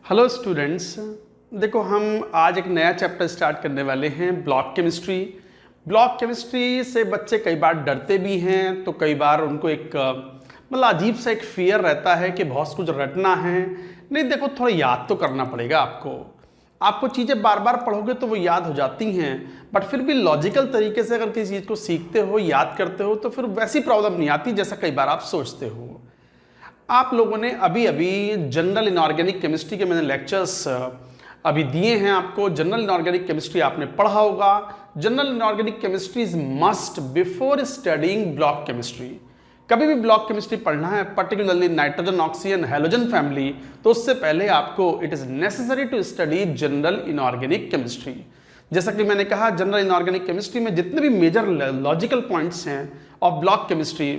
Hello students, देखो हम आज एक नया चैप्टर स्टार्ट करने वाले हैं ब्लॉक केमिस्ट्री। ब्लॉक केमिस्ट्री से बच्चे कई बार डरते भी हैं, तो कई बार उनको एक मतलब अजीब सा एक फियर रहता है कि बहुत कुछ रटना है। नहीं, देखो थोड़ा याद तो करना पड़ेगा आपको चीज़ें बार बार पढ़ोगे तो वो याद हो जाती हैं, बट फिर भी लॉजिकल तरीके से अगर किसी चीज़ को सीखते हो, याद करते हो, तो फिर वैसी प्रॉब्लम नहीं आती जैसा कई बार आप सोचते हो। आप लोगों ने अभी अभी जनरल इनऑर्गेनिक केमिस्ट्री के मैंने लेक्चर्स अभी दिए हैं आपको। जनरल इनऑर्गेनिक केमिस्ट्री आपने पढ़ा होगा। General inorganic chemistry is must before studying block chemistry. कभी भी ब्लॉक केमिस्ट्री पढ़ना है, particularly nitrogen, oxygen, halogen family, तो उससे पहले आपको it is necessary to study general inorganic chemistry. जैसा कि मैंने कहा, जनरल इनऑर्गेनिक केमिस्ट्री में जितने भी मेजर लॉजिकल पॉइंट्स हैं of block chemistry,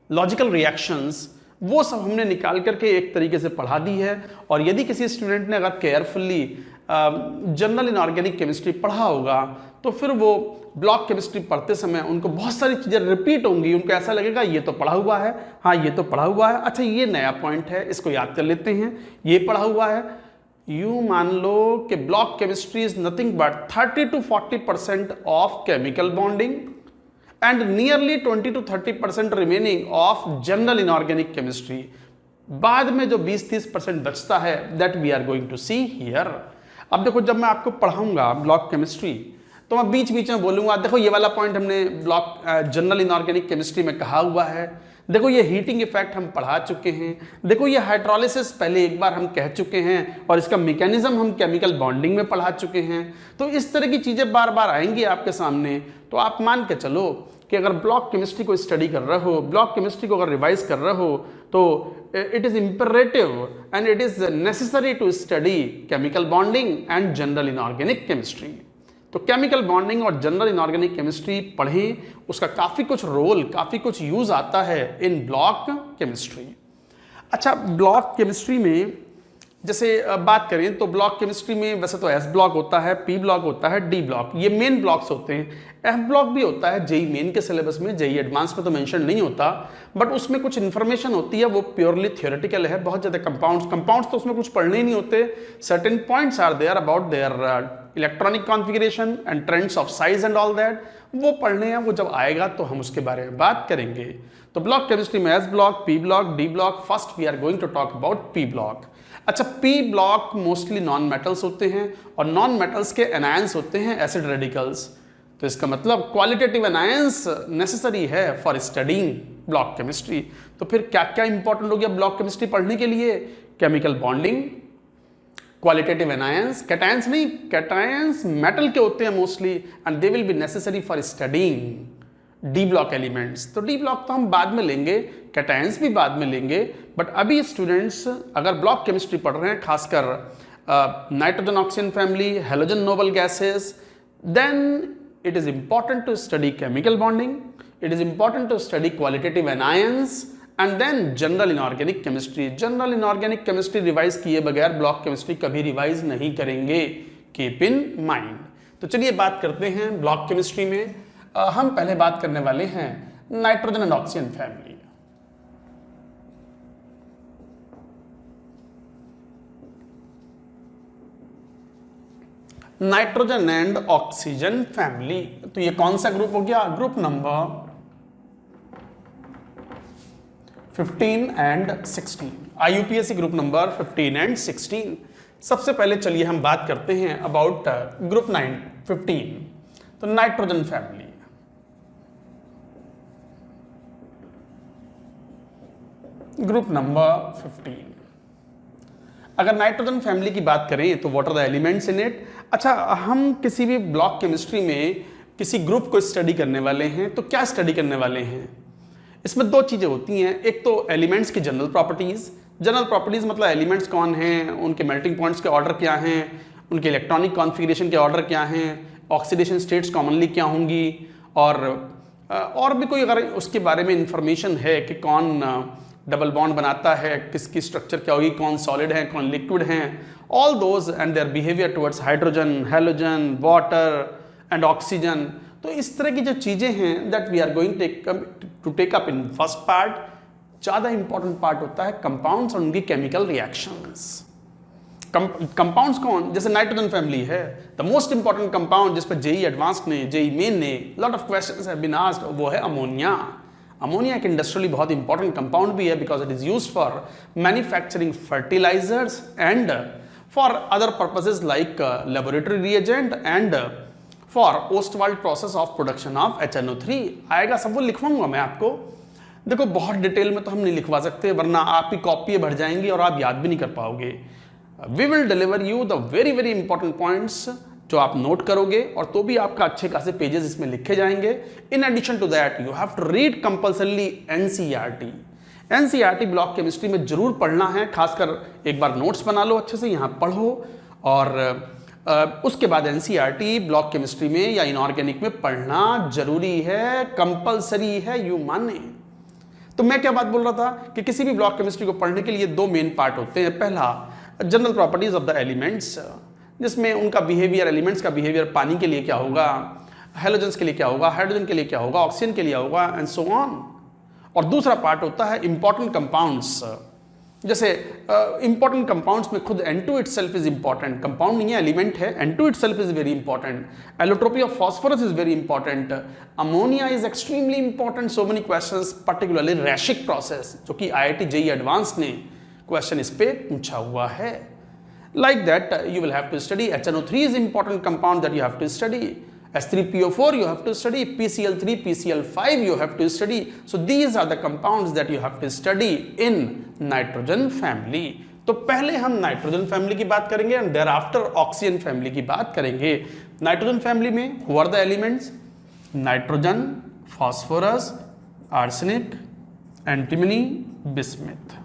logical reactions, वो सब हमने निकाल करके एक तरीके से पढ़ा दी है। और यदि किसी स्टूडेंट ने अगर केयरफुली जनरल इनऑर्गेनिक केमिस्ट्री पढ़ा होगा तो फिर वो ब्लॉक केमिस्ट्री पढ़ते समय उनको बहुत सारी चीज़ें रिपीट होंगी। उनको ऐसा लगेगा ये तो पढ़ा हुआ है, हाँ ये तो पढ़ा हुआ है, अच्छा ये नया पॉइंट है, इसको याद कर लेते हैं, ये पढ़ा हुआ है। यूँ मान लो कि block chemistry is nothing but 30 to 40% of chemical bonding and nearly 20 to 30% remaining of general inorganic chemistry। बाद में जो 20-30% बचता है that we are going to see here। अब देखो, जब मैं आपको पढ़ाऊंगा ब्लॉक केमिस्ट्री तो मैं बीच बीच में बोलूंगा, देखो ये वाला पॉइंट हमने ब्लॉक जनरल इनऑर्गेनिक केमिस्ट्री में कहा हुआ है, देखो ये हीटिंग इफेक्ट हम पढ़ा चुके हैं, देखो ये हाइड्रोलिसिस पहले एक बार हम कह चुके हैं और इसका मैकेनिज्म हम केमिकल बॉन्डिंग में पढ़ा चुके हैं। तो इस तरह की चीज़ें बार बार आएंगी आपके सामने, तो आप मान के चलो कि अगर ब्लॉक केमिस्ट्री को स्टडी कर रहे हो, ब्लॉक केमिस्ट्री को अगर रिवाइज कर रहे हो, तो it is imperative and it is necessary to study chemical bonding and general inorganic chemistry. तो केमिकल बॉन्डिंग और जनरल इनऑर्गेनिक केमिस्ट्री पढ़ें, उसका काफ़ी कुछ रोल, काफ़ी कुछ यूज़ आता है इन ब्लॉक केमिस्ट्री। अच्छा, ब्लॉक केमिस्ट्री में जैसे बात करें तो ब्लॉक केमिस्ट्री में वैसे तो एस ब्लॉक होता है, पी ब्लॉक होता है, डी ब्लॉक, ये मेन ब्लॉक्स होते हैं। एफ ब्लॉक भी होता है जेई मेन के सिलेबस में, जेई एडवांस में तो मेंशन नहीं होता, बट उसमें कुछ इन्फॉर्मेशन होती है, वो प्योरली थियोरेटिकल है। बहुत ज़्यादा कंपाउंड्स तो उसमें कुछ पढ़ने ही नहीं होते। Certain points are there about their electronic configuration and trends of size and all that, वो पढ़ने हैं। वो जब आएगा तो हम उसके बारे में बात करेंगे। तो ब्लॉक केमिस्ट्री में S block, P block, D block. First we are going to talk about P block. अच्छा, P block mostly non metals होते हैं और नॉन मेटल्स के एनायंस होते हैं एसिड रेडिकल्स। तो इसका मतलब क्वालिटेटिव एनायंस नेसेसरी है फॉर स्टडीइंग ब्लॉक केमिस्ट्री। तो फिर क्या क्या इंपॉर्टेंट हो गया ब्लॉक केमिस्ट्री पढ़ने के लिए? Chemical bonding, qualitative anions, cations नहीं, कैटायंस मेटल के होते हैं mostly and they will be necessary for studying D block elements. तो डी ब्लॉक तो हम बाद में लेंगे, कैटायंस भी बाद में लेंगे, बट अभी स्टूडेंट्स अगर ब्लॉक केमिस्ट्री पढ़ रहे हैं, खासकर nitrogen, oxygen family, halogen noble gases, then it is important to study chemical bonding, it is important to study qualitative anions and then general inorganic chemistry। general inorganic chemistry revise किए बगैर block chemistry कभी revise नहीं करेंगे, keep in mind. तो चलिए बात करते हैं ब्लॉक केमिस्ट्री में। हम पहले बात करने वाले हैं nitrogen and oxygen family. Nitrogen and oxygen family, तो ये कौन सा ग्रुप हो गया? Group number 15 and 16, IUPAC group number 15 and 16। सबसे पहले चलिए हम बात करते हैं अबाउट ग्रुप 15, तो नाइट्रोजन फैमिली। ग्रुप नंबर 15, अगर नाइट्रोजन फैमिली की बात करें तो what are the elements in it. अच्छा, हम किसी भी ब्लॉक केमिस्ट्री में किसी ग्रुप को स्टडी करने वाले हैं तो क्या स्टडी करने वाले हैं? इसमें दो चीज़ें होती हैं। एक तो एलिमेंट्स की जनरल प्रॉपर्टीज़। जनरल प्रॉपर्टीज़ मतलब एलिमेंट्स कौन हैं, उनके मेल्टिंग पॉइंट्स के ऑर्डर क्या हैं, उनके इलेक्ट्रॉनिक कॉन्फ़िगरेशन के ऑर्डर क्या हैं, ऑक्सीडेशन स्टेट्स कॉमनली क्या होंगी, और भी कोई अगर उसके बारे में इंफॉर्मेशन है कि कौन डबल बॉन्ड बनाता है, किसकी स्ट्रक्चर क्या होगी, कौन सॉलिड है, कौन लिक्विड हैं, all those and their behaviour towards hydrogen, halogen, water and oxygen. तो इस तरह की जो चीज़ें हैं that we are going to take up in first part. ज़्यादा इंपॉर्टेंट पार्ट होता है कंपाउंड्स और उनकी केमिकल रिएक्शंस। कंपाउंड्स कौन, जैसे नाइट्रोजन फैमिली है, द मोस्ट इंपॉर्टेंट कंपाउंड जिस पर जेई एडवांस्ड ने, जेई मेन ने lot of questions have been asked, वो है अमोनिया। अमोनिया एक इंडस्ट्रियली बहुत इंपॉर्टेंट कंपाउंड भी है because it is used for manufacturing fertilizers and for other purposes like laboratory reagent and for Ostwald process of production of HNO3। आएगा सब वो लिखवाऊंगा मैं आपको। देखो बहुत डिटेल में तो हम नहीं लिखवा सकते वरना आपकी कॉपी भर जाएंगी और आप याद भी नहीं कर पाओगे। We will deliver you the very very important points जो आप नोट करोगे और तो भी आपका अच्छे खासे पेजेस इसमें लिखे जाएंगे। In addition to that you have to read compulsorily NCERT। NCERT block chemistry में जरूर पढ़ना है, खासकर एक बार नोट्स बना लो अच्छे से, यहाँ पढ़ो और उसके बाद NCERT ब्लॉक केमिस्ट्री में या इनऑर्गेनिक में पढ़ना जरूरी है, कंपल्सरी है, यू माने। तो मैं क्या बात बोल रहा था कि किसी भी ब्लॉक केमिस्ट्री को पढ़ने के लिए दो मेन पार्ट होते हैं। पहला general properties of the elements, जिसमें उनका बिहेवियर, एलिमेंट्स का बिहेवियर, पानी के लिए क्या होगा, हेलोजेंस के लिए क्या होगा, हाइड्रोजन के लिए क्या होगा, ऑक्सीजन के लिए होगा एंड सो ऑन। और दूसरा पार्ट होता है इंपॉर्टेंट कंपाउंड्स, जैसे इंपॉर्टेंट कंपाउंड्स में खुद N2 itself is important, compound नहीं है एलिमेंट है, N2 itself is very important, allotropy of phosphorus is very important, ammonia is extremely important, so many questions, particularly Raschig process जो कि IIT JEE advance ने question इस पे पूछा हुआ है। Like that you will have to study HNO3 is important compound that you have to study, H3PO4 you have to study, PCl3, PCl5 you have to study. So these are the compounds that you have to study in nitrogen family. तो पहले हम nitrogen family की बात करेंगे and thereafter oxygen family की बात करेंगे। Nitrogen family में who are the elements, nitrogen, phosphorus, arsenic, antimony, bismuth.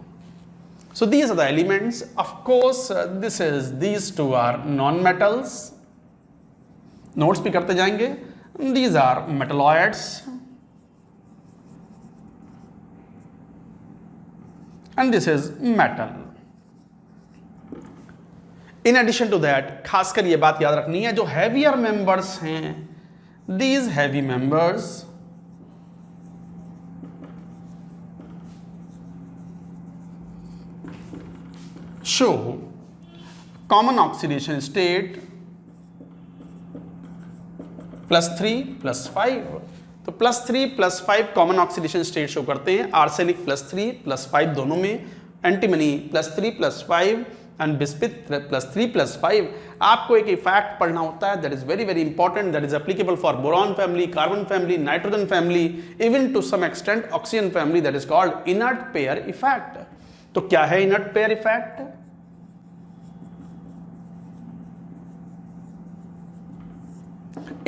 So these are the elements. Of course, these two are non-metals. Notes भी करते जाएंगे। These are metalloids and this is metal. In addition to that, खासकर ये बात याद रखनी है, जो heavier members हैं, these heavy members show common oxidation state +3 +5। तो +3 +5 कॉमन ऑक्सीडेशन स्टेट शो करते हैं, आर्सेनिक +3 +5 दोनों में, एंटीमनी +3 +5 एंड बिस्मिथ +3 +5। आपको एक इफेक्ट पढ़ना होता है that is very very important, that is applicable for boron family, carbon family, nitrogen family, even to some extent oxygen family, that is called inert pair effect. तो क्या है inert pair effect?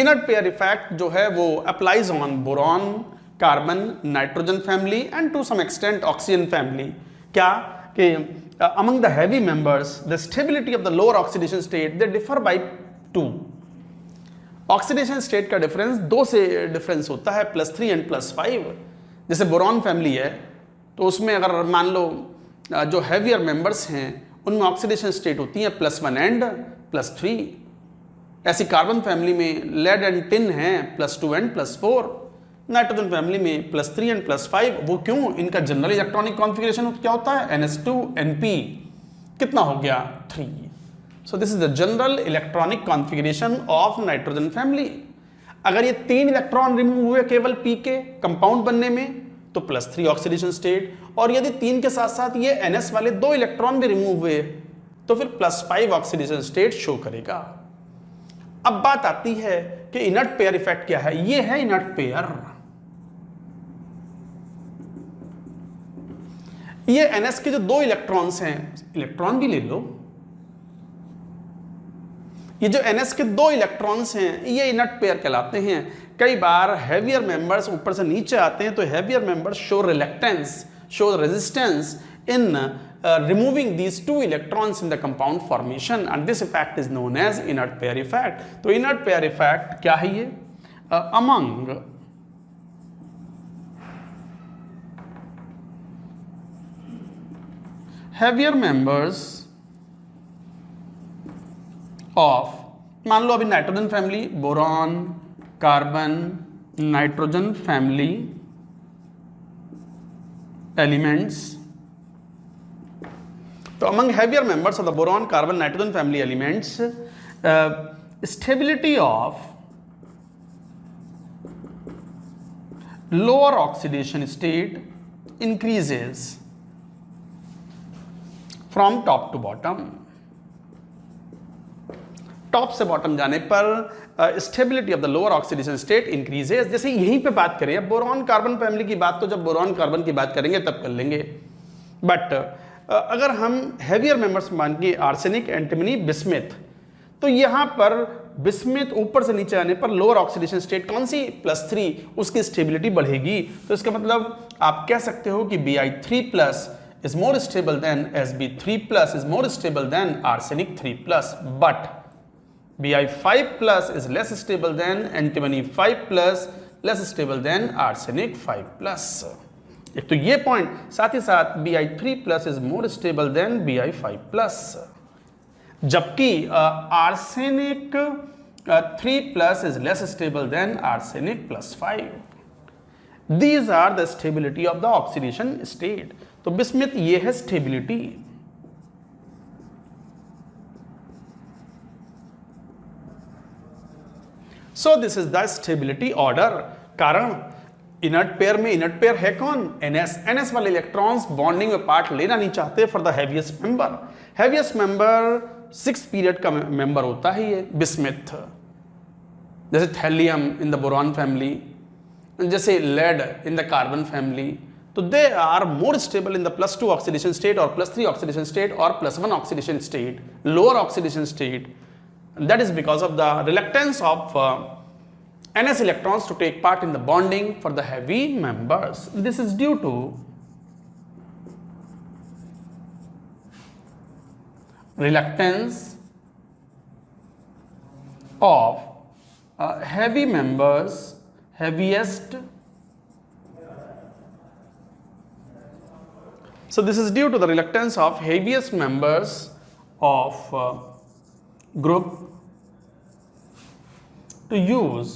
Inert pair effect जो है वो applies on boron, carbon, nitrogen family and to some extent oxygen family. क्या कि among the heavy members the stability of the lower oxidation state they differ by 2। Oxidation state का difference 2 से difference होता है, +3 and +5। जैसे boron family है तो उसमें अगर मान लो जो हैवियर मेंबर्स हैं उनमें ऑक्सीडेशन स्टेट होती है +1 एंड +3। ऐसी कार्बन फैमिली में लेड एंड टिन है +2 एंड +4। नाइट्रोजन फैमिली में +3 एंड +5। वो क्यों? इनका जनरल इलेक्ट्रॉनिक कॉन्फ़िगरेशन क्या होता है? NH2NP कितना हो गया? 3। सो this is the general electronic configuration of nitrogen family. अगर ये 3 इलेक्ट्रॉन रिमूव हुए केवल P के कंपाउंड बनने में तो +3 ऑक्सीडेशन स्टेट, और यदि 3 के साथ साथ ये NS वाले 2 इलेक्ट्रॉन भी रिमूव हुए तो फिर +5 ऑक्सीडेशन स्टेट शो करेगा। अब बात आती है कि इनर्ट पेयर इफेक्ट क्या है। ये है इनर्ट पेयर। ये NS के जो 2 इलेक्ट्रॉन्स हैं, इलेक्ट्रॉन भी ले लो, ये जो NS के 2 इलेक्ट्रॉन्स हैं ये इनर्ट पेयर कहलाते हैं। कई बार हैवियर मेंबर्स ऊपर से नीचे आते हैं तो heavier members show reluctance, show resistance in removing these 2 electrons in the compound formation, and this effect is known as inert pair effect. तो inert pair effect क्या है ये? Among heavier members of, मान लो अभी nitrogen family, boron, carbon, nitrogen family elements, तो among heavier members of the boron carbon nitrogen family elements, stability of lower oxidation state increases from top to bottom. Top से bottom जाने पर stability of the lower oxidation state increases. जैसे यहीं पे बात करें, अब बोरॉन कार्बन फैमिली की बात तो जब बोरॉन कार्बन की बात करेंगे तब कर लेंगे, बट अगर हम हैवियर मेंबर्स मान के आर्सेनिक, एंटीमनी, बिस्मिथ, तो यहां पर बिस्मिथ ऊपर से नीचे आने पर लोअर ऑक्सीडेशन स्टेट कौन सी, +3, उसकी स्टेबिलिटी बढ़ेगी। तो इसका मतलब आप कह सकते हो कि Bi3+ is more stable than Sb3+ is more stable than arsenic 3+, but Bi5+ is less stable than antimony 5+, less stable than arsenic 5+. एक तो ये पॉइंट, साथ ही साथ Bi3+ is more stable than Bi5+, जबकि arsenic 3+ is less stable than arsenic +5. These are the stability of the oxidation state. तो bismuth ये है stability. So this is the stability order. कारण इनर्ट पेयर में inert pair है कौन, NS वाले electrons bonding में पार्ट लेना नहीं चाहते for the heaviest member. Heaviest member 6 period का मेंबर होता है ये बिस्मिथ, जैसे thallium in the boron family, जैसे lead in the carbon family. तो they are more stable in the +2 oxidation state और +3 ऑक्सीडेशन स्टेट और +1 oxidation state, lower oxidation state. That is because of the reluctance of NS electrons to take part in the bonding for the heavy members. This is due to reluctance of heavy members, heaviest. So this is due to the reluctance of heaviest members of group to use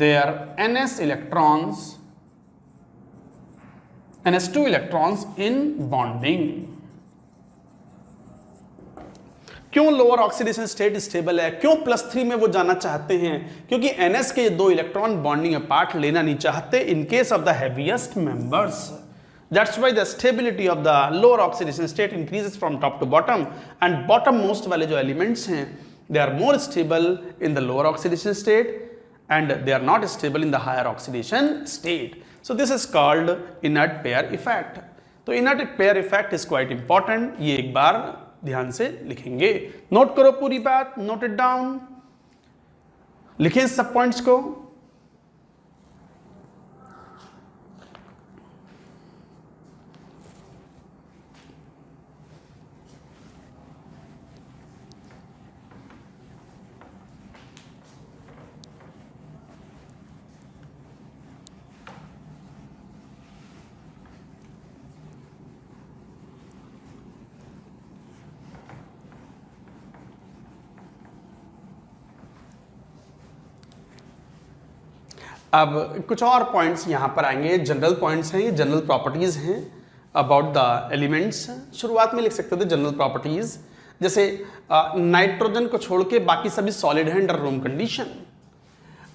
their NS electrons, NS2 electrons in bonding. क्यों lower oxidation state stable है, क्यों +3 में वो जाना चाहते हैं, क्योंकि NS के 2 इलेक्ट्रॉन बॉन्डिंग में पार्ट लेना नहीं चाहते in case of the heaviest members. That's why the stability of the lower oxidation state increases from top to bottom, and bottom most वाले जो elements हैं they are more stable in the lower oxidation state and they are not stable in the higher oxidation state. So this is called inert pair effect. तो inert pair effect is quite important, ये एक बार ध्यान से लिखेंगे। Note करो पूरी बात, note it down, लिखें सब पॉइंट्स को। अब कुछ और पॉइंट्स यहाँ पर आएंगे, जनरल पॉइंट्स हैं, ये जनरल प्रॉपर्टीज हैं अबाउट द एलिमेंट्स। शुरुआत में लिख सकते थे जनरल प्रॉपर्टीज, जैसे नाइट्रोजन को छोड़ के बाकी सभी सॉलिड हैं under room condition,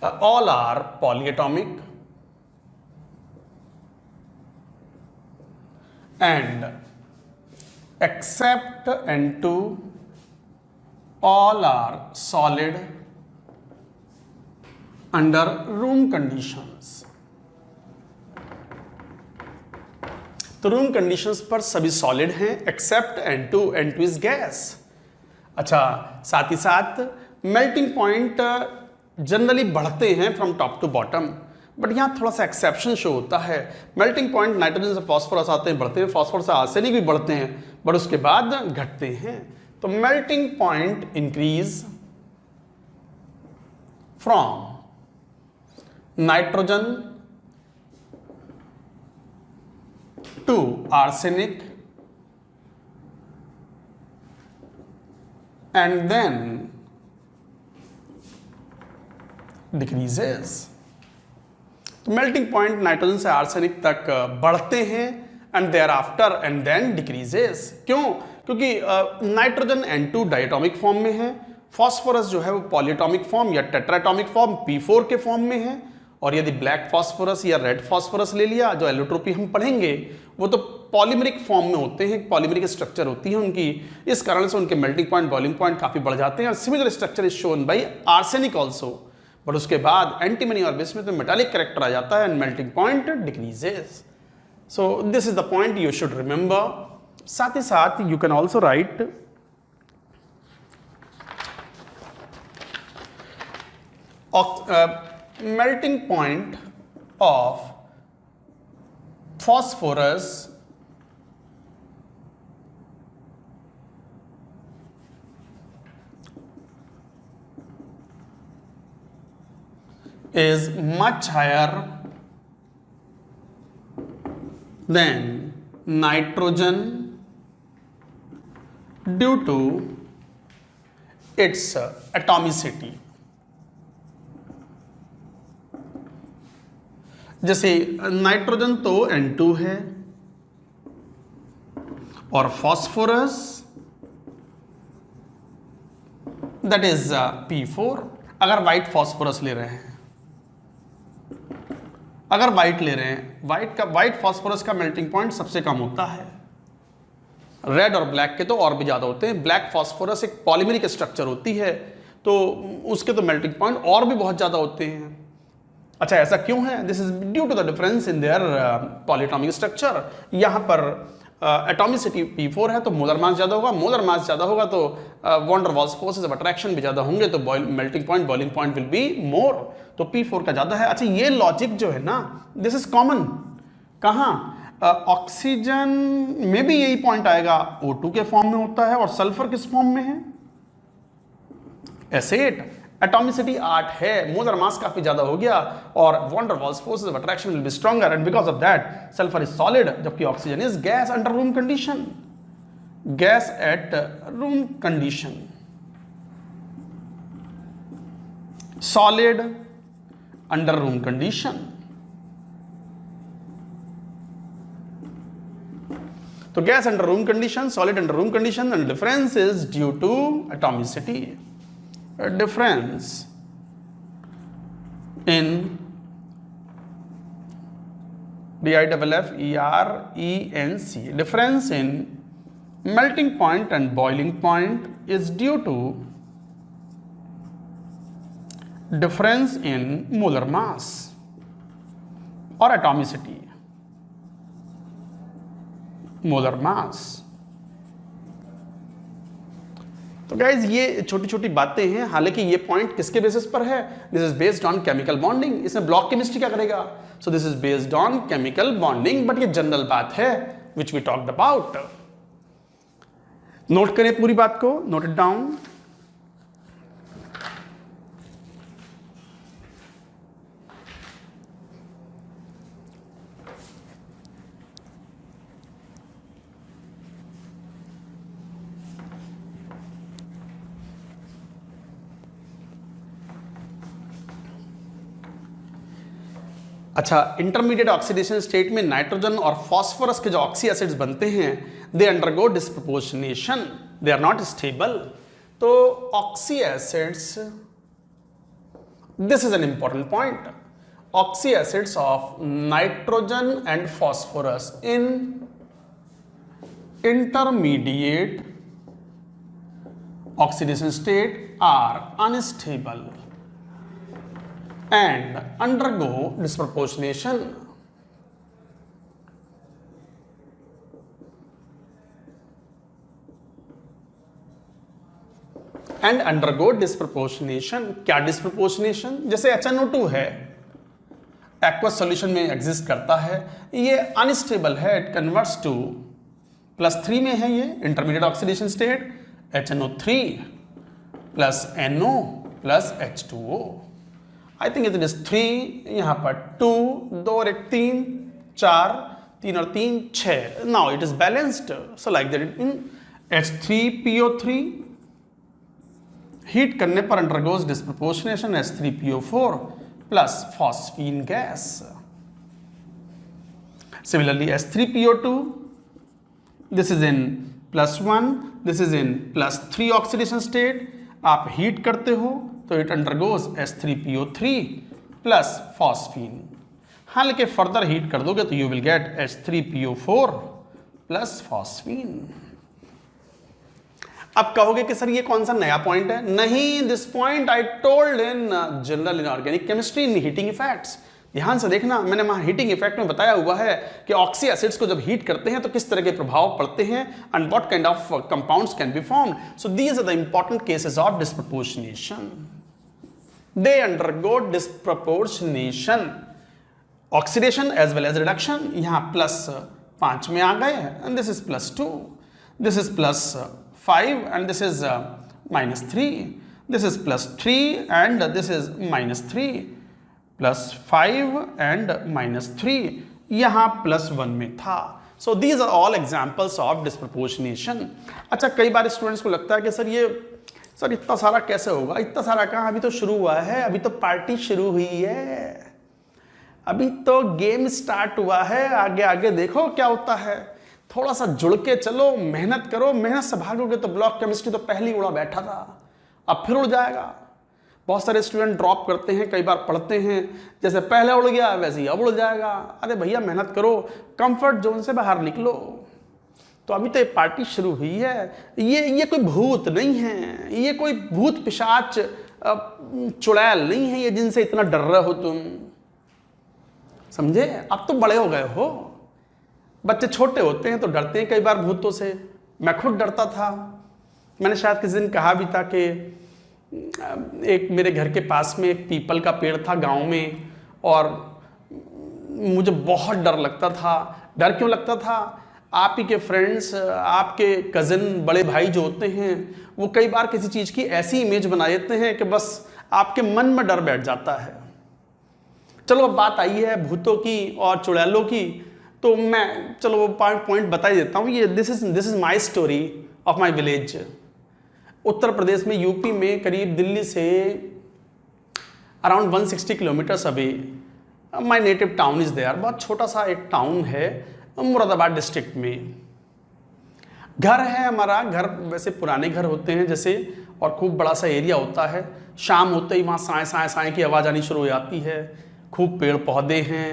all are polyatomic and except N2 all are solid under room conditions। तो रूम कंडीशंस पर सभी सॉलिड हैं accept N2, N2 is gas. अच्छा, साथ ही साथ मेल्टिंग पॉइंट जनरली बढ़ते हैं from top to bottom, but यहाँ थोड़ा सा एक्सेप्शन शो होता है। मेल्टिंग पॉइंट नाइट्रोजन से फॉस्फोरस आते हैं, बढ़ते हैं, फॉस्फोरस से आर्सेनिक भी बढ़ते हैं, बट उसके बाद घटते हैं। तो मेल्टिंग पॉइंट इंक्रीज फ्रॉम nitrogen to arsenic and then decreases। तो मेल्टिंग पॉइंट नाइट्रोजन से आर्सेनिक तक बढ़ते हैं and thereafter and then decreases. क्यों? क्योंकि नाइट्रोजन N2 डायटोमिक फॉर्म में है, फॉस्फोरस जो है वो पॉलीटॉमिक फॉर्म या टेट्राटॉमिक फॉर्म P4 के फॉर्म में है, और यदि ब्लैक फॉस्फोरस या रेड फॉस्फोरस ले लिया, जो एलोट्रोपी हम पढ़ेंगे, वो तो पॉलीमरिक फॉर्म में होते हैं, पॉलीमरिक स्ट्रक्चर होती है उनकी, इस कारण से उनके मेल्टिंग पॉइंट बॉइलिंग पॉइंट काफी बढ़ जाते हैं। और similar structure is shown by arsenic also, but उसके बाद एंटीमनी और बिस्मुथ में मेटालिक कैरेक्टर आ जाता है and melting point decreases. So this is the point you should remember. साथ ही साथ you can also right melting point of phosphorus is much higher than nitrogen due to its atomicity। जैसे nitrogen तो N2 है और phosphorus that is P4। अगर white phosphorus ले रहे हैं, अगर व्हाइट ले रहे हैं, व्हाइट फॉस्फोरस का मेल्टिंग पॉइंट सबसे कम होता है, रेड और ब्लैक के तो और भी ज्यादा होते हैं। ब्लैक फॉस्फोरस एक पॉलीमरिक स्ट्रक्चर होती है, तो उसके तो मेल्टिंग पॉइंट और भी बहुत ज्यादा होते हैं। अच्छा, ऐसा क्यों है? This is due to the difference in their polyatomic structure. यहाँ पर एटॉमिसिटी P4 है तो मोलर मास ज्यादा होगा, मोलर मास ज्यादा होगा तो von der Waals forces of attraction भी ज्यादा होंगे, तो melting point boiling point will be more, तो P4 का ज्यादा है। अच्छा, ये लॉजिक जो है ना, दिस इज कॉमन कहाँ? ऑक्सीजन में भी यही पॉइंट आएगा, O2 के फॉर्म में होता है, और सल्फर किस फॉर्म में है? S8। एटॉमिसिटी 8 है, मोलर मास काफी ज्यादा हो गया, और van der Waals forces of attraction will be stronger, and because of that sulphur is solid, जबकि oxygen is gas under room condition, gas at room condition, solid under room condition. तो gas under room condition, solid under room condition, and difference is due to atomicity. Difference in DIFFERENC, difference in melting point and boiling point is due to difference in molar mass or atomicity, molar mass। तो guys ये छोटी छोटी बातें हैं, हालांकि ये point किसके basis पर है? This is based on chemical bonding. इसमें ब्लॉक केमिस्ट्री क्या करेगा? So this is based on chemical bonding, but ये जनरल बात है which we talked about. Note करें पूरी बात को, नोट इट डाउन। अच्छा, इंटरमीडिएट ऑक्सीडेशन स्टेट में नाइट्रोजन और फास्फोरस के जो ऑक्सी एसिड्स बनते हैं, they undergo disproportionation, they are not stable. तो oxy acids, this is an important point, oxy acids of nitrogen and phosphorus in intermediate oxidation state are unstable and undergo disproportionation। and undergo disproportionation। क्या disproportionation? जैसे HNO2 है, aqueous solution में exist करता है, ये unstable है, it converts to +3 में है, ये intermediate oxidation state, HNO3 + NO + H2O। I think it is 3, यहां पर 2, 2 और 1 3, 4, 3 और 3 6। Now it is balanced, so like that in H3PO3 heat करने पर undergoes disproportionation H3PO4 plus phosphine gas. Similarly, H3PO2, this is in +1, this is in +3 oxidation state. आप heat करते हो तो it undergoes H3PO3 plus phosphine. हालांकि further heat कर दोगे तो you will get H3PO4 plus phosphine. अब कहोगे कि सर ये कौन सा नया पॉइंट है? नहीं, this point I told in general inorganic chemistry in heating effects. ध्यान से देखना, मैंने वहां हीटिंग इफेक्ट में बताया हुआ है कि ऑक्सी एसिड्स को जब हीट करते हैं तो किस तरह के प्रभाव पड़ते हैं and what kind of compounds can be formed. So these are the important cases of disproportionation. They undergo disproportionation, oxidation as well as reduction. यहां +5 में आ गए and this is +2, this is +5 and this is -3, this is +3 and this is -3, +5 and -3, यहाँ +1 में था। So these are all examples of disproportionation। अच्छा, कई बार students को लगता है कि सर इतना सारा कैसे होगा? इतना सारा कहाँ, अभी तो शुरू हुआ है, अभी तो पार्टी शुरू हुई है, अभी तो गेम स्टार्ट हुआ है, आगे आगे देखो क्या होता है। थोड़ा सा जुड़ के चलो, मेहनत करो, मेहनत से भागोगे तो ब्लॉक केमिस्ट्री तो पहले ही उड़ा बैठा था, अब फिर उड़ जाएगा। बहुत सारे स्टूडेंट ड्रॉप करते हैं, कई बार पढ़ते हैं, जैसे पहले उड़ गया वैसे ही अब उड़ जाएगा। अरे भैया मेहनत करो, कंफर्ट जोन से बाहर निकलो। तो अभी तो ये पार्टी शुरू हुई है, ये कोई भूत नहीं है, ये कोई भूत पिशाच चुड़ैल नहीं है ये जिनसे इतना डर रहे हो तुम, समझे? अब तो बड़े हो गए हो। बच्चे छोटे होते हैं तो डरते हैं कई बार भूतों से, मैं खुद डरता था। मैंने शायद किसी दिन कहा भी था कि एक मेरे घर के पास में एक पीपल का पेड़ था गांव में, और मुझे बहुत डर लगता था। डर क्यों लगता था? आप ही के फ्रेंड्स, आपके कज़न, बड़े भाई जो होते हैं, वो कई बार किसी चीज़ की ऐसी इमेज बना देते हैं कि बस आपके मन में डर बैठ जाता है। चलो अब बात आई है भूतों की और चुड़ैलों की, तो मैं चलो वो पॉइंट बता ही देता हूँ। ये this is my story of my village. Uttar Pradesh में, यूपी में, करीब दिल्ली से around 160 kilometres away my native town is there. बहुत छोटा सा एक टाउन है मुरादाबाद डिस्ट्रिक्ट में। घर है हमारा, घर वैसे पुराने घर होते हैं जैसे, और खूब बड़ा सा एरिया होता है। शाम होते ही वहाँ साए साए साए की आवाज़ आनी शुरू हो जाती है। खूब पेड़ पौधे हैं,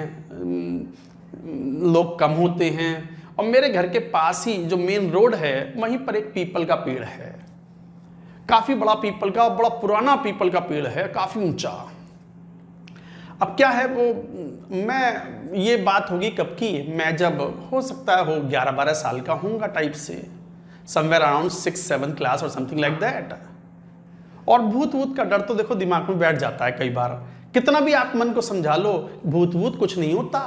लोग कम होते हैं, और मेरे घर के पास ही जो मेन रोड है वहीं पर एक पीपल का पेड़ है, काफी बड़ा पीपल का, बड़ा पुराना पीपल का पेड़ है, काफी ऊंचा। अब क्या है वो, मैं ये बात होगी कब की, मैं जब हो सकता है हो 11-12 साल का हूँगा टाइप से, समवेयर अराउंड 6-7 क्लास और समथिंग लाइक दैट। और भूत वूत का डर तो देखो दिमाग में बैठ जाता है कई बार, कितना भी आप मन को समझा लो भूत वूत कुछ नहीं होता,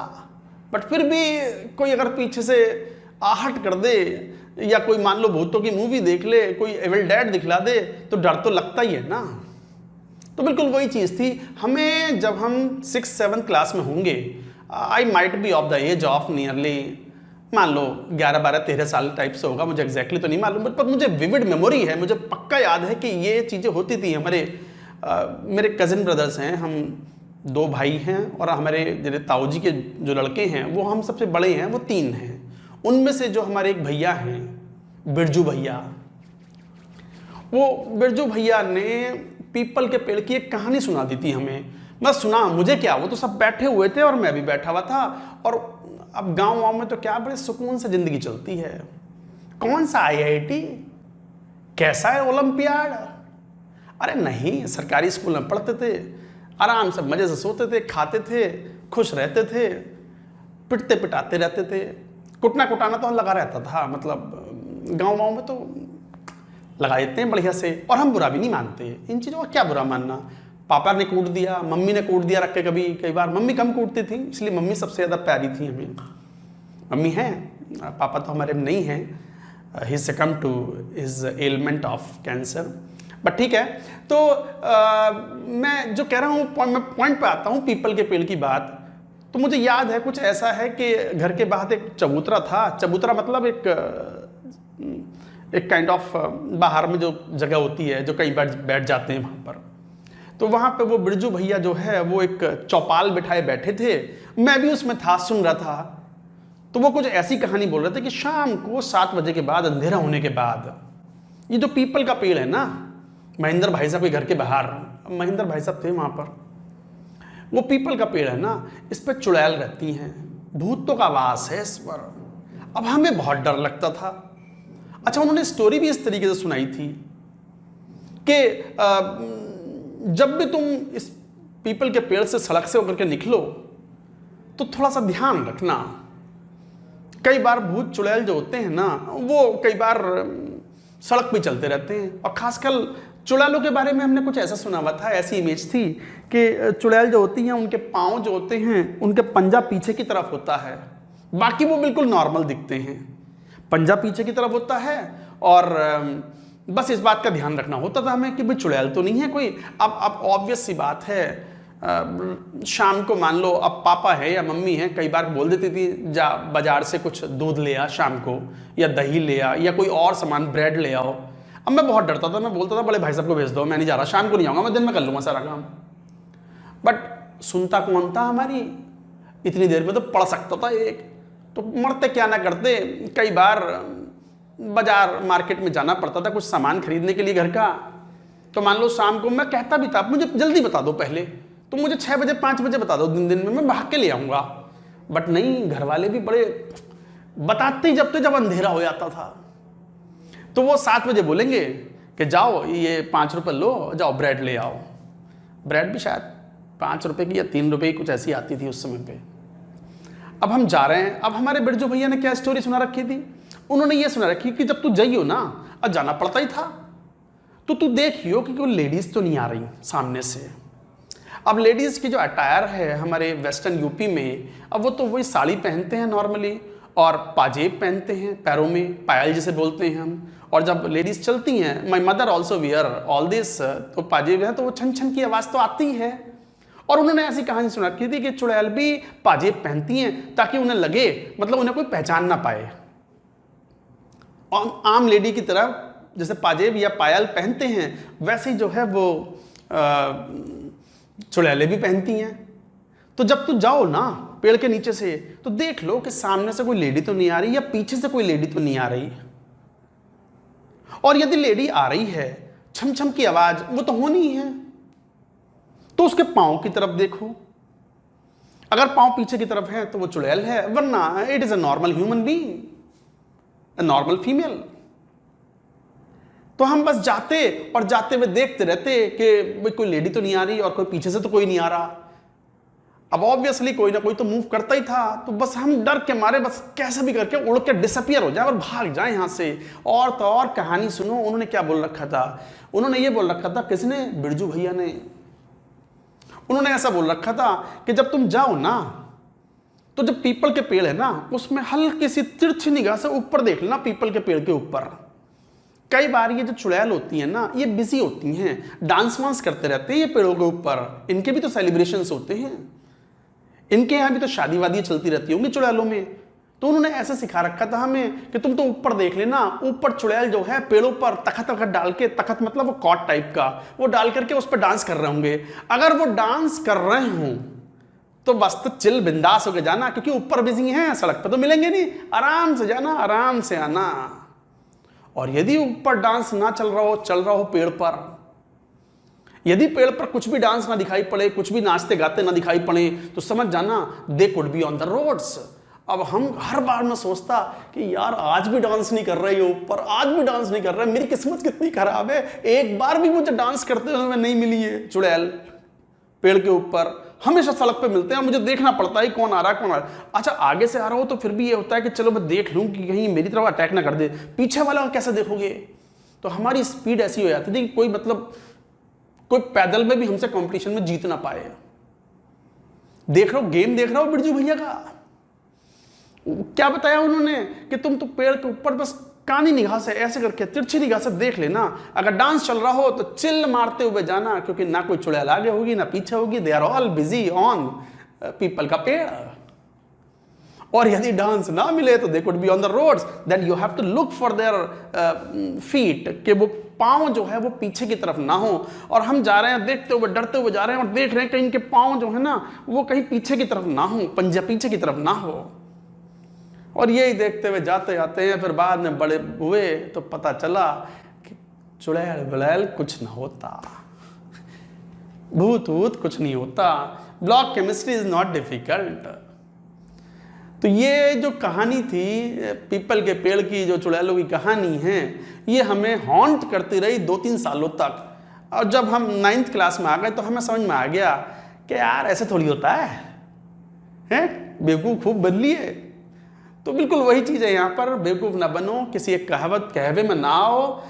बट फिर भी कोई अगर पीछे से आहट कर दे, या कोई मान लो भूतों की मूवी देख ले, कोई एविल डेड दिखला दे, तो डर तो लगता ही है ना। तो बिल्कुल वही चीज़ थी हमें जब हम 6-7 क्लास में होंगे। I might be of the age of nearly, मान लो 11-12-13 साल टाइप से होगा, मुझे एग्जैक्टली तो नहीं मालूम, पर मुझे विविड मेमोरी है, मुझे पक्का याद है कि ये चीज़ें होती थी। मेरे कज़न ब्रदर्स हैं, हम 2 भाई हैं, और हमारे जो ताऊ जी के जो लड़के हैं वो हम सबसे बड़े हैं, वो 3 हैं। उनमें से जो हमारे एक भैया हैं, बिरजू भैया, वो बिरजू भैया ने पीपल के पेड़ की एक कहानी सुना दी थी हमें। मैं सुना, मुझे क्या, वो तो सब बैठे हुए थे और मैं भी बैठा हुआ था। और अब गाँव में तो क्या बड़े सुकून से ज़िंदगी चलती है। कौन सा IIT, कैसा है ओलंपियाड, अरे नहीं, सरकारी स्कूल में पढ़ते थे, आराम से मज़े से सोते थे, खाते थे, खुश रहते थे, पिटते पिटाते रहते थे। कुटना कुटाना तो लगा रहता था, मतलब गाँव में तो लगा देते हैं बढ़िया से, और हम बुरा भी नहीं मानते इन चीज़ों का। क्या बुरा मानना, पापा ने कूट दिया, मम्मी ने कूट दिया रख के, कई बार मम्मी कम कूटती थी, इसलिए मम्मी सबसे ज़्यादा प्यारी थी हमें। मम्मी हैं, पापा तो हमारे नहीं हैं, he succumb to his element of cancer, but ठीक है। तो मैं जो कह रहा हूँ, मैं पॉइंट पे आता हूँ, पीपल के पेड़ की बात। तो मुझे याद है कुछ ऐसा है कि घर के बाहर एक चबूतरा था। चबूतरा मतलब एक काइंड ऑफ बाहर में जो जगह होती है, जो कई बार बैठ जाते हैं वहाँ पर। तो वहाँ पे वो बिरजू भैया जो है वो एक चौपाल बिठाए बैठे थे, मैं भी उसमें था, सुन रहा था। तो वो कुछ ऐसी कहानी बोल रहे थे कि शाम को 7 बजे के बाद, अंधेरा होने के बाद, ये जो पीपल का पेड़ है ना, महेंद्र भाई साहब के घर के बाहर, महेंद्र भाई साहब थे वहाँ पर, वो पीपल का पेड़ है ना, इस पर चुड़ैल रहती हैं, भूतों का वास है इस पर। अब हमें बहुत डर लगता था। अच्छा, उन्होंने स्टोरी भी इस तरीके से सुनाई थी कि जब भी तुम इस पीपल के पेड़ से सड़क से होकर के निकलो तो थोड़ा सा ध्यान रखना। कई बार भूत चुड़ैल जो होते हैं ना, वो कई बार सड़क पे चलते रहते हैं। और खासकर चुड़ैलों के बारे में हमने कुछ ऐसा सुना हुआ था, ऐसी इमेज थी कि चुड़ैल जो होती हैं, उनके पाँव जो होते हैं, उनके पंजा पीछे की तरफ होता है, बाकी वो बिल्कुल नॉर्मल दिखते हैं। पंजा पीछे की तरफ होता है और बस इस बात का ध्यान रखना होता था हमें कि भाई चुड़ैल तो नहीं है कोई। अब ऑब्वियस सी बात है, शाम को मान लो अब पापा है या मम्मी है, कई बार बोल देती थी जा बाजार से कुछ दूध ले आ शाम को, या दही ले आ, या कोई और सामान, ब्रेड ले आओ। अब मैं बहुत डरता था, मैं बोलता था बड़े भाई साहब को भेज दो, मैं नहीं जा रहा, शाम को नहीं आऊँगा, मैं दिन में कर लूँगा सारा काम। बट सुनता कौन था हमारी, इतनी देर में तो पड़ सकता था एक, तो मरते क्या ना करते। कई बार बाजार मार्केट में जाना पड़ता था कुछ सामान खरीदने के लिए घर का, तो मान लो शाम को मैं कहता भी था मुझे जल्दी बता दो, पहले तो मुझे 6 बजे 5 बजे बता दो, दिन में मैं भाग के ले आऊँगा। बट नहीं, घर वाले भी बड़े बताते ही जब अंधेरा हो जाता था। तो वो 7 बजे बोलेंगे कि जाओ ये 5 रुपये लो, जाओ ब्रेड ले आओ। ब्रेड भी शायद 5 रुपये की या 3 रुपये की कुछ ऐसी आती थी उस समय पे। अब हम जा रहे हैं। अब हमारे बिरजू भैया ने क्या स्टोरी सुना रखी थी, उन्होंने ये सुना रखी कि जब तू जाइयो ना, अब जाना पड़ता ही था, तो तू देखियो कि कोई लेडीज़ तो नहीं आ रही सामने से। अब लेडीज़ की जो अटायर है हमारे वेस्टर्न यूपी में, अब वो तो वही साड़ी पहनते हैं नॉर्मली, और पाजेब पहनते हैं, पैरों में पायल जिसे बोलते हैं हम। और जब लेडीज़ चलती हैं, my mother also wear all this, तो पाजेब है तो वो छन छन की आवाज़ तो आती ही है। और उन्होंने ऐसी कहानी सुना रखी थी कि चुड़ैल भी पाजेब पहनती हैं ताकि उन्हें लगे, मतलब उन्हें कोई पहचान ना पाए। और आम लेडी की तरह जैसे पाजेब या पायल पहनते हैं, वैसे ही जो है वो चुड़ैलें भी पहनती हैं। तो जब तू जाओ ना पेड़ के नीचे से, तो देख लो कि सामने से कोई लेडी तो नहीं आ रही, या पीछे से कोई लेडी तो नहीं आ रही। और यदि लेडी आ रही है, छम छम की आवाज वो तो होनी ही है, तो उसके पांव की तरफ देखो। अगर पांव पीछे की तरफ है तो वो चुड़ैल है, वरना it is a normal human being, a normal female. तो हम बस जाते और जाते हुए देखते रहते कि कोई लेडी तो नहीं आ रही और कोई पीछे से तो कोई नहीं आ रहा। अब ऑब्वियसली कोई ना कोई तो मूव करता ही था, तो बस हम डर के मारे बस कैसे भी करके उड़ के डिसअपियर हो जाए और भाग जाए यहाँ से। और तो और कहानी सुनो, उन्होंने क्या बोल रखा था, उन्होंने ये बोल रखा था, किसने, बिरजू भैया ने, उन्होंने ऐसा बोल रखा था कि जब तुम जाओ ना, तो जब पीपल के पेड़ है ना, उसमें हल्की सी तिरछी निगाह से ऊपर देख लेना, पीपल के पेड़ के ऊपर। कई बार ये जो चुड़ैल होती है ना, ये बिजी होती हैं, डांस वांस करते रहते हैं ये पेड़ों के ऊपर। इनके भी तो सेलिब्रेशंस होते हैं, इनके यहाँ भी तो शादी वादी चलती रहती होंगी चुड़ैलों में। तो उन्होंने ऐसा सिखा रखा था हमें कि तुम तो ऊपर देख लेना, ऊपर चुड़ैल जो है पेड़ों पर तखत वखत डाल के, तखत मतलब वो कॉट टाइप का, वो डाल करके उस पर डांस कर रहे होंगे। अगर वो डांस कर रहे हों तो बस तो चिल बिंदास होके जाना, क्योंकि ऊपर बिजी हैं, सड़क पर तो मिलेंगे नहीं, आराम से जाना आराम से आना। और यदि ऊपर डांस ना चल रहा हो पेड़ पर, यदि पेड़ पर कुछ भी डांस ना दिखाई पड़े, कुछ भी नाचते गाते ना दिखाई पड़े, तो समझ जाना they could be on the roads. अब हम हर बार मैं सोचता कि यार आज भी डांस नहीं कर रहे हो ऊपर, आज भी डांस नहीं कर रहे, मेरी किस्मत कितनी खराब है, एक बार भी मुझे डांस करते हुए नहीं मिली है चुड़ैल पेड़ के ऊपर। हमेशा सड़क पे मिलते हैं, मुझे देखना पड़ता है कौन आ रहा है कौन आ रहा है। अच्छा आगे से आ रहा हो तो फिर भी ये होता है कि चलो मैं देख लूँ कि कहीं मेरी तरफ अटैक ना कर दे, पीछे वाला कैसे देखोगे। तो हमारी स्पीड ऐसी हो जाती थी कि कोई मतलब कोई पैदल में भी हमसे कंपटीशन में जीत ना पाए। देख रहा हो गेम, देख रहा हो बिरजू भैया का, क्या बताया उन्होंने कि तुम तो पेड़ के ऊपर बस कानी निगाह से ऐसे करके तिरछी निगाह से देख लेना, अगर डांस चल रहा हो तो चिल्ल मारते हुए जाना, क्योंकि ना कोई चुड़ैल आगे होगी ना पीछे होगी, they are all busy on पीपल का पेड़। और यदि डांस ना मिले तो they could be on the roads, then you have to look for their feet, कि वो पाँव जो है वो पीछे की तरफ ना हो। और हम जा रहे हैं देखते हुए डरते हुए जा रहे हैं और देख रहे हैं कि इनके पाँव जो है ना वो कहीं पीछे की तरफ ना हो, पंजा पीछे की तरफ ना हो। और यही देखते हुए जाते जाते हैं, फिर बाद में बड़े हुए तो पता चला कि चुड़ैल बुड़ैल कुछ न होता, भूत वूत कुछ नहीं होता। Block chemistry is not difficult. तो ये जो कहानी थी पीपल के पेड़ की, जो चुड़ैलों की कहानी है, ये हमें हॉन्ट करती रही 2-3 सालों तक। और जब हम 9th क्लास में आ गए तो हमें समझ में आ गया कि यार ऐसे थोड़ी होता है, बेवकूफ़ खूब बदली है। तो बिल्कुल वही चीज़ है यहाँ पर, बेवकूफ़ ना बनो, किसी एक कहवे में ना आओ।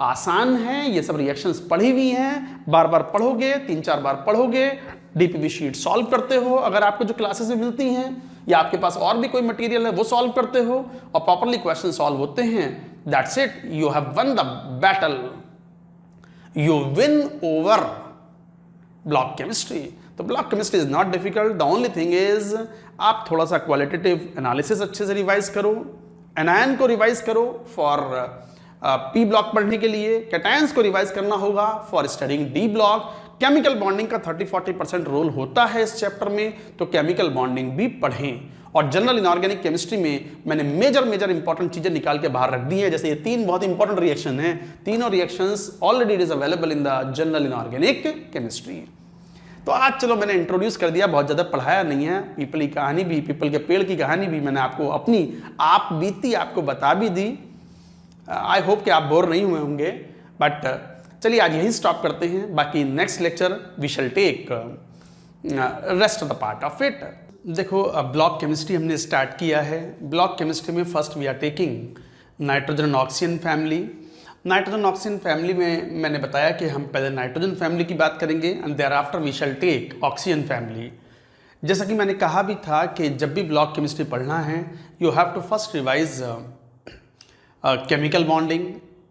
आसान है, ये सब रिएक्शंस पढ़ी हुई हैं, बार बार पढ़ोगे, 3-4 बार पढ़ोगे, डीपीपी शीट सॉल्व करते हो अगर आपको जो क्लासेस में मिलती हैं, या आपके पास और भी कोई मटेरियल है वो सॉल्व करते हो और प्रॉपरली क्वेश्चन सॉल्व होते हैं। That's it, you have won the battle, you win over block chemistry. तो block chemistry is not difficult, the only thing is आप थोड़ा सा क्वालिटेटिव एनालिसिस अच्छे से रिवाइज करो, एनायन को रिवाइज करो फॉर पी ब्लॉक पढ़ने के लिए, कैटायंस को रिवाइज करना होगा for studying D block. Chemical bonding का 30-40% रोल होता है इस चैप्टर में, तो केमिकल बॉन्डिंग भी पढ़ें। और जनरल इनऑर्गेनिक केमिस्ट्री में मैंने मेजर इंपॉर्टेंट चीजें निकाल के बाहर रख दी हैं, जैसे ये 3 बहुत इंपॉर्टेंट रिएक्शन हैं, तीनों reactions already it is available in the general inorganic chemistry. तो आज चलो मैंने इंट्रोड्यूस कर दिया, बहुत ज़्यादा पढ़ाया नहीं है। पीपल की कहानी भी, पीपल के पेड़ की कहानी भी मैंने आपको अपनी आप बीती आपको बता भी दी। आई होप कि आप बोर नहीं हुए होंगे, बट चलिए आज यही स्टॉप करते हैं। बाकी next lecture we shall take rest of the part of it. देखो ब्लॉक केमिस्ट्री हमने स्टार्ट किया है। ब्लॉक केमिस्ट्री में first we are taking nitrogen oxygen family. Nitrogen oxygen family में मैंने बताया कि हम पहले नाइट्रोजन फैमिली की बात करेंगे and thereafter we shall take oxygen family. जैसा कि मैंने कहा भी था कि जब भी ब्लॉक केमिस्ट्री पढ़ना है you have to first revise chemical bonding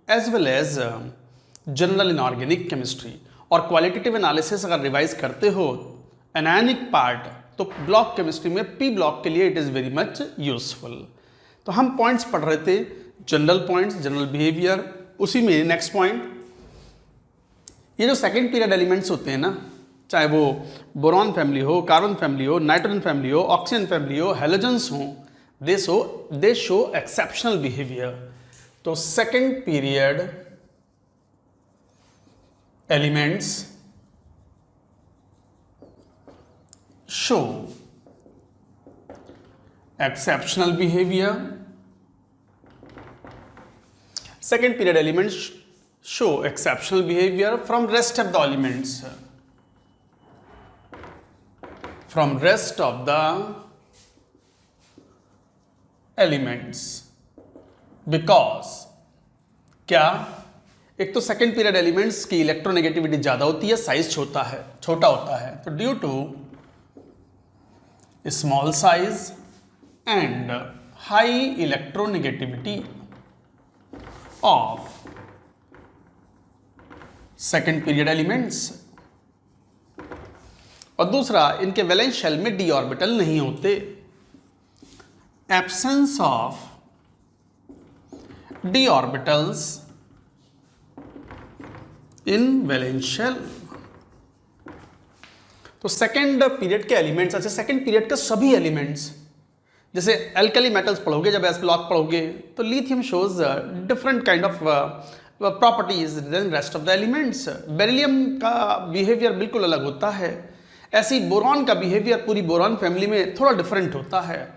as well as general inorganic chemistry. और क्वालिटेटिव एनालिसिस अगर रिवाइज करते हो एनायनिक पार्ट, तो ब्लॉक केमिस्ट्री में पी ब्लॉक के लिए it is very much useful. तो हम पॉइंट्स पढ़ रहे थे, जनरल पॉइंट्स, जनरल बिहेवियर। उसी में नेक्स्ट पॉइंट, ये जो सेकेंड पीरियड एलिमेंट्स होते हैं ना, चाहे वो बोरॉन फैमिली हो, कार्बन फैमिली हो, नाइट्रोजन फैमिली हो, ऑक्सीजन फैमिली हो, हैलोजेंस हो, दे शो एक्सेप्शनल बिहेवियर। तो second period elements show exceptional behaviour. Second period elements show exceptional behavior from rest of the elements. From rest of the elements. Because क्या, एक तो second period elements की electronegativity ज़्यादा होती है, size छोटा होता है। तो due to small size and high electronegativity of second period elements, और दूसरा इनके वैलेंस शेल में डी ऑर्बिटल नहीं होते। Absence of D orbitals in valence shell. तो सेकेंड पीरियड के एलिमेंट्स, अच्छा सेकेंड पीरियड के सभी एलिमेंट्स, जैसे एल्कली मेटल्स पढ़ोगे, जब एस ब्लॉक पढ़ोगे तो lithium shows different kind of properties than rest of the elements. Beryllium का बिहेवियर बिल्कुल अलग होता है। ऐसे ही बोरॉन का बिहेवियर पूरी बोरॉन फैमिली में थोड़ा डिफरेंट होता है,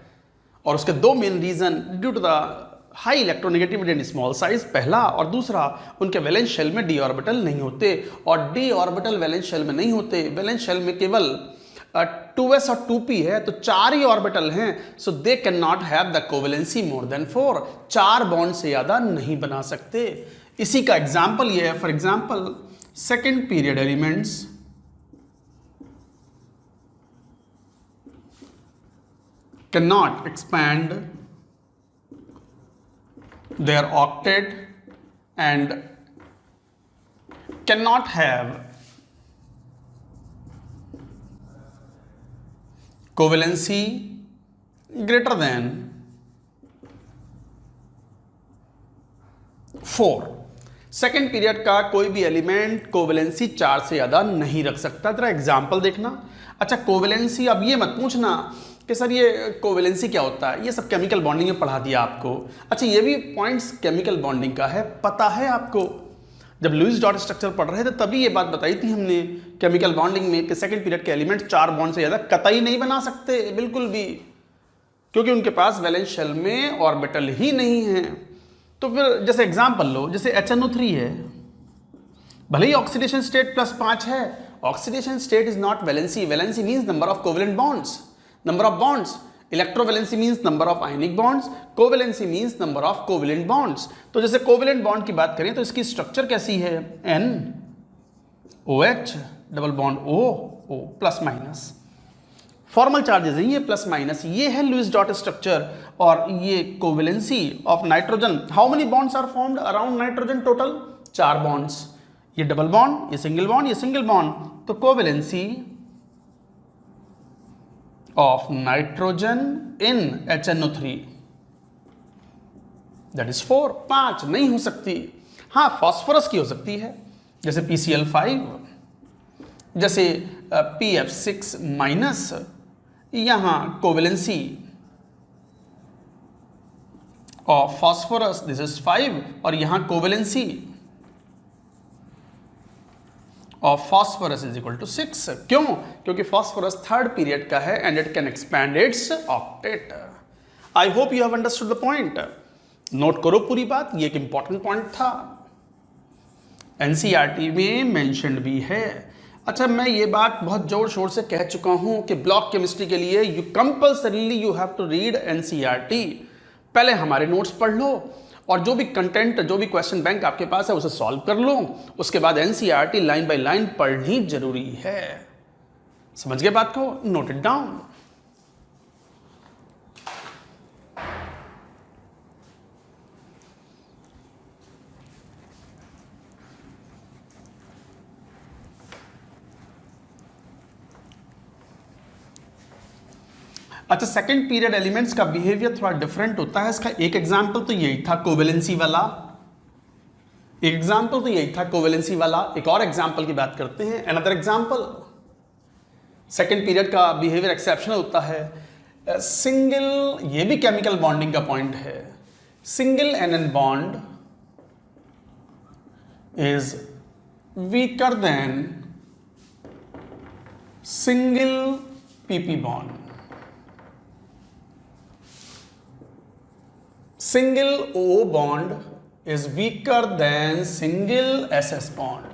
और उसके 2 main reason, due to the high electronegativity and small size पहला, और दूसरा उनके वैलेंस शेल में डी ऑर्बिटल नहीं होते। और डी ऑर्बिटल वैलेंस शेल में नहीं होते, वैलेंस शेल में केवल 2s और 2p है, तो 4 ही ऑर्बिटल हैं। So they can not have the covalency more than 4, 4 bond से ज़्यादा नहीं बना सकते। इसी का एग्जाम्पल ये है, for example second period elements can not expand their octet and cannot have covalency greater than 4। Second period का कोई भी एलिमेंट कोवेलेंसी 4 से ज़्यादा नहीं रख सकता। जरा एग्जाम्पल देखना। अच्छा कोवेलेंसी, अब ये मत पूछना कि सर ये कोवेलेंसी क्या होता है, ये सब केमिकल बॉन्डिंग में पढ़ा दिया आपको। अच्छा, ये भी पॉइंट्स केमिकल बॉन्डिंग का है, पता है आपको। जब लुईस डॉट स्ट्रक्चर पढ़ रहे थे तभी ये बात बताई थी हमने केमिकल बॉन्डिंग में कि सेकंड पीरियड के एलिमेंट 4 बॉन्ड से ज़्यादा कतई नहीं बना सकते बिल्कुल भी, क्योंकि उनके पास वैलेंस शेल में ऑर्बिटल ही नहीं है। तो फिर जैसे एग्जाम्पल लो, जैसे HNO3 है, भले ही ऑक्सीडेशन स्टेट +5 है, oxidation state is not valency. Valency means number of covalent bonds, number of bonds. Electrovalency means number of ionic bonds, covalency means number of covalent bonds. तो जैसे कोवेलेंट बॉन्ड की बात करें तो इसकी स्ट्रक्चर कैसी है, NOH double bond O plus minus. Formal charges हैं ये प्लस माइनस, ये है लुईस डॉट स्ट्रक्चर। और ये covalency of nitrogen, how many bonds are formed around nitrogen, total 4 bonds. ये डबल बॉन्ड, ये सिंगल बॉन्ड, ये सिंगल बॉन्ड। तो covalency of nitrogen in HNO3 that is 4, 5 नहीं हो सकती। हाँ, फास्फोरस की हो सकती है, जैसे PCl5, जैसे PF6 माइनस। यहां covalency of phosphorus this is 5, और यहां covalency of phosphorus is equal to 6। क्यों? क्योंकि फास्फोरस थर्ड पीरियड का है and it can expand its octet. I hope you have understood the point. Note करो पूरी बात, ये एक इंपॉर्टेंट पॉइंट था, NCERT में मेंशन्ड भी है। अच्छा, मैं ये बात बहुत जोर शोर से कह चुका हूं कि ब्लॉक केमिस्ट्री के लिए you compulsorily you have to read NCERT। पहले हमारे नोट्स पढ़ लो और जो भी कंटेंट, जो भी क्वेश्चन बैंक आपके पास है उसे सॉल्व कर लो। उसके बाद NCERT लाइन बाय लाइन पढ़नी जरूरी है। समझ गए बात को? Note it down. अच्छा, सेकंड पीरियड एलिमेंट्स का बिहेवियर थोड़ा डिफरेंट होता है। इसका एक एग्जांपल तो यही था कोवेलेंसी वाला, एक एग्जांपल तो यही था कोवेलेंसी वाला। एक और एग्जांपल की बात करते हैं, अनदर एग्जांपल। सेकंड पीरियड का बिहेवियर एक्सेप्शनल होता है। सिंगल, ये भी केमिकल बॉन्डिंग का पॉइंट है, single NN bond is weaker then single PP bond. Single O bond is weaker than single SS bond।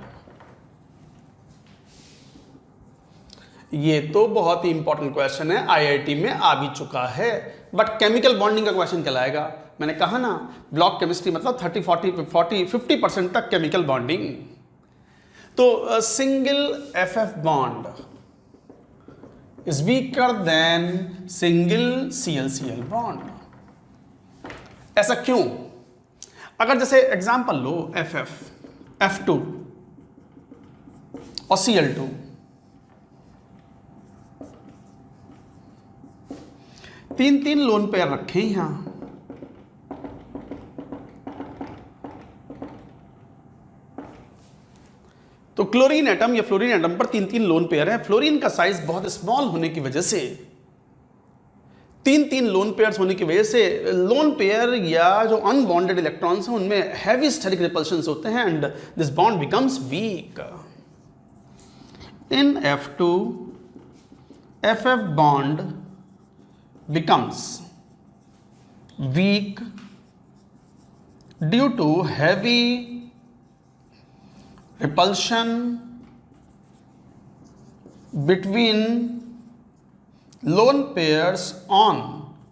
ये तो बहुत ही इंपॉर्टेंट क्वेश्चन है, IIT में आ भी चुका है। बट केमिकल बॉन्डिंग का क्वेश्चन कहलाएगा। मैंने कहा ना, ब्लॉक केमिस्ट्री मतलब 30-40-50% तक केमिकल बॉन्डिंग। तो single FF bond is weaker then single CL bond. ऐसा क्यों? अगर जैसे एग्जांपल लो FF, F2 और Cl2, तीन लोन पेयर रखे यहां। तो क्लोरीन एटम या फ्लोरीन एटम पर 3 लोन पेयर है। फ्लोरीन का साइज बहुत स्मॉल होने की वजह से, 3 लोन पेयर्स होने की वजह से लोन पेयर या जो अनबॉन्डेड इलेक्ट्रॉन्स हैं उनमें हैवी स्टेरिक रिपल्शंस होते हैं and this bond becomes weak. In F2 FF bond becomes weak due to heavy repulsion between lone pairs on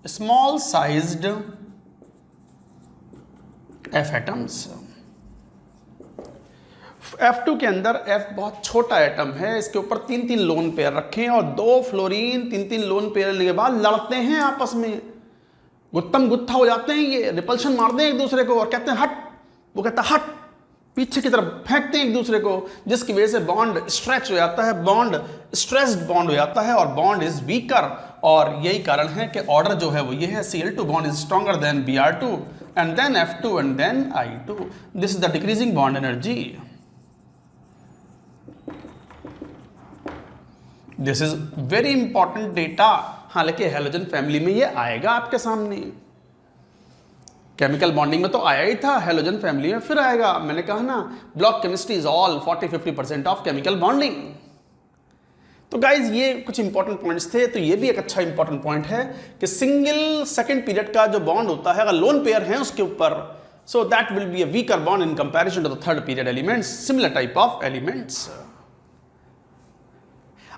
small sized F atoms। F2 के अंदर F बहुत छोटा एटम है, इसके ऊपर 3 लोन पेयर रखे हैं और 2 फ्लोरीन 3 लोन पेयर लेने के बाद लड़ते हैं आपस में, गुत्तम गुत्था हो जाते हैं, ये रिपल्शन मारते हैं एक दूसरे को और कहते हैं हट, वो कहता है हट, पीछे की तरफ फेंकते हैं एक दूसरे को, जिसकी वजह से बॉन्ड स्ट्रेच हो जाता है, बॉन्ड स्ट्रेस्ड बॉन्ड हो जाता है और बॉन्ड इज वीकर। और यही कारण है कि ऑर्डर जो है वो ये है, Cl2 bond is stronger than Br2 and then F2 and then I2। This is the decreasing bond energy. This is very important data. हालांकि हैलोजन फैमिली में ये आएगा आपके सामने। केमिकल बॉन्डिंग में तो आया ही था, हैलोजन फैमिली में फिर आएगा। मैंने कहा ना, block chemistry is all 40-50% of chemical bonding. तो गाइज ये कुछ इंपॉर्टेंट पॉइंट्स थे। तो ये भी एक अच्छा इंपॉर्टेंट पॉइंट है कि सिंगल सेकंड पीरियड का जो बॉन्ड होता है, अगर लोन पेयर है उसके ऊपर, so that will be a weaker bond in comparison to the third period elements, similar type of elements.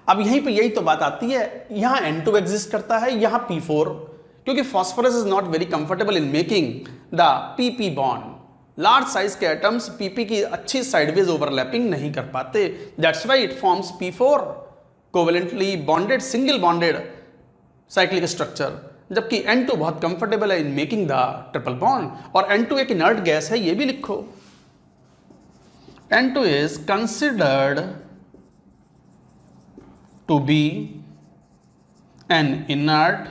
अब यहीं पे यही तो बात आती है, यहां N2 एग्जिस्ट करता है, यहां P4, क्योंकि phosphorus is not very comfortable in making the PP bond. Large size के एटम्स PP की अच्छी साइडवेज ओवरलैपिंग नहीं कर पाते, that's why it forms P4 covalently bonded single bonded cyclic structure, जबकि N2 बहुत कंफर्टेबल है in making the triple bond. और N2 एक इनर्ट गैस है, ये भी लिखो। N2 is considered to be an inert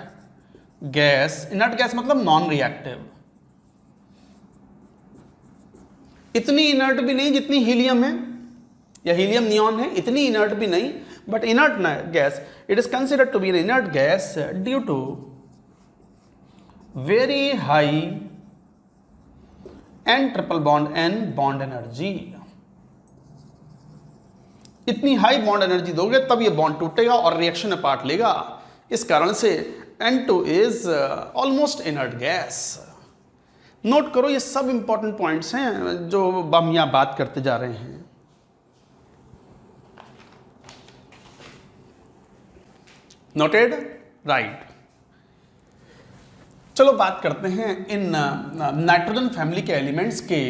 gas. Inert gas मतलब नॉन रिएक्टिव, इतनी इनर्ट भी नहीं जितनी हीलियम है या हीलियम नियॉन है, इतनी इनर्ट भी नहीं, but inert gas. It is considered to be an inert gas due to very high N triple bond N bond energy. इतनी हाई बॉन्ड एनर्जी दोगे तब ये बॉन्ड टूटेगा और रिएक्शन में पार्ट लेगा। इस कारण से N2 is almost inert gas. Note करो, ये सब इंपॉर्टेंट पॉइंट्स हैं जो हम यहां बात करते जा रहे हैं। नोटेड? राइट। चलो बात करते हैं इन नाइट्रोजन फैमिली के एलिमेंट्स के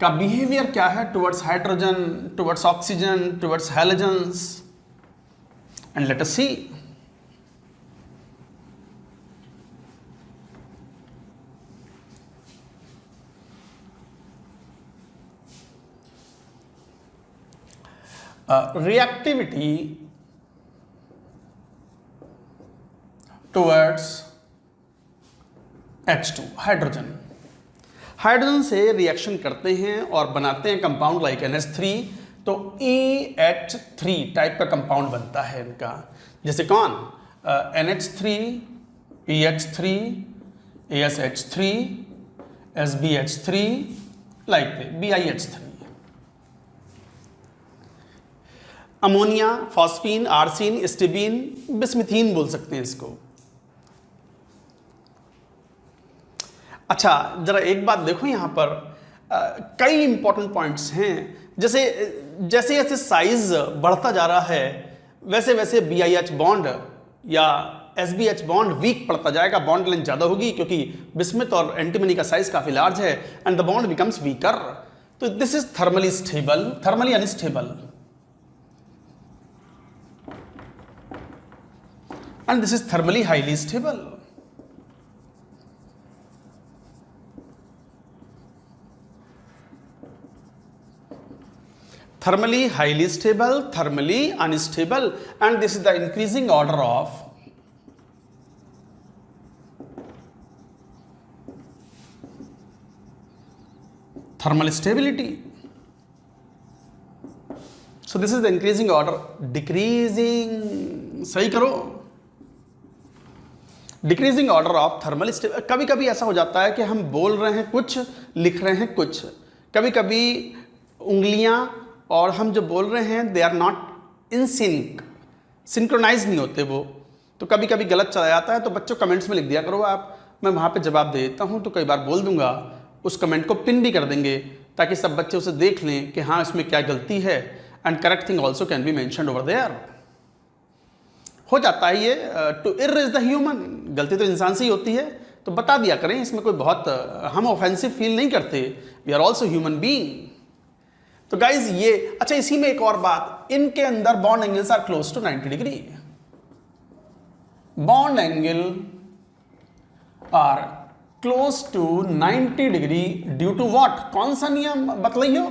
का बिहेवियर क्या है towards hydrogen, towards oxygen, towards halogens, and let us see. Reactivity towards H2 hydrogen. Hydrogen से रिएक्शन करते हैं और बनाते हैं कंपाउंड लाइक NH3, तो EH3 टाइप का कंपाउंड बनता है इनका। जैसे कौन? NH3, EH3, ASH3, SBH3, like BiH3। Ammonia, phosphine, arsine, stibine, bismuthine बोल सकते हैं इसको। अच्छा, जरा एक बात देखो यहाँ पर, कई इंपॉर्टेंट पॉइंट्स हैं। जैसे जैसे जैसे साइज बढ़ता जा रहा है वैसे वैसे BiH बॉन्ड या SBH बॉन्ड वीक पड़ता जाएगा, बॉन्ड लेंथ ज़्यादा होगी, क्योंकि बिस्मिथ और एंटीमनी का साइज काफ़ी लार्ज है and the bond becomes weaker. तो this is thermally stable, thermally unstable, and this is thermally highly stable. Thermally highly stable, thermally unstable, and this is the increasing order of thermal stability. So this is the increasing order, decreasing, सही करो, decreasing order of thermal stability. कभी कभी ऐसा हो जाता है कि हम बोल रहे हैं कुछ, लिख रहे हैं कुछ, कभी कभी उंगलियां और हम जो बोल रहे हैं they are not in sync, synchronize नहीं होते वो, तो कभी कभी गलत चला जाता है। तो बच्चों कमेंट्स में लिख दिया करो आप, मैं वहाँ पे जवाब दे देता हूँ। तो कई बार बोल दूंगा, उस कमेंट को पिन भी कर देंगे ताकि सब बच्चे उसे देख लें कि हाँ इसमें क्या गलती है, and correct thing also can be mentioned over there. हो जाता है ये, to err is the human, गलती तो इंसान से ही होती है, तो बता दिया करें, इसमें कोई बहुत हम ऑफेंसिव फील नहीं करते, we are also human being. तो गाइज ये, अच्छा इसी में एक और बात, इनके अंदर bond angles are close to 90 degree. Bond angle are close to 90 degree due to what? कौन सा नियम बतलाइयो,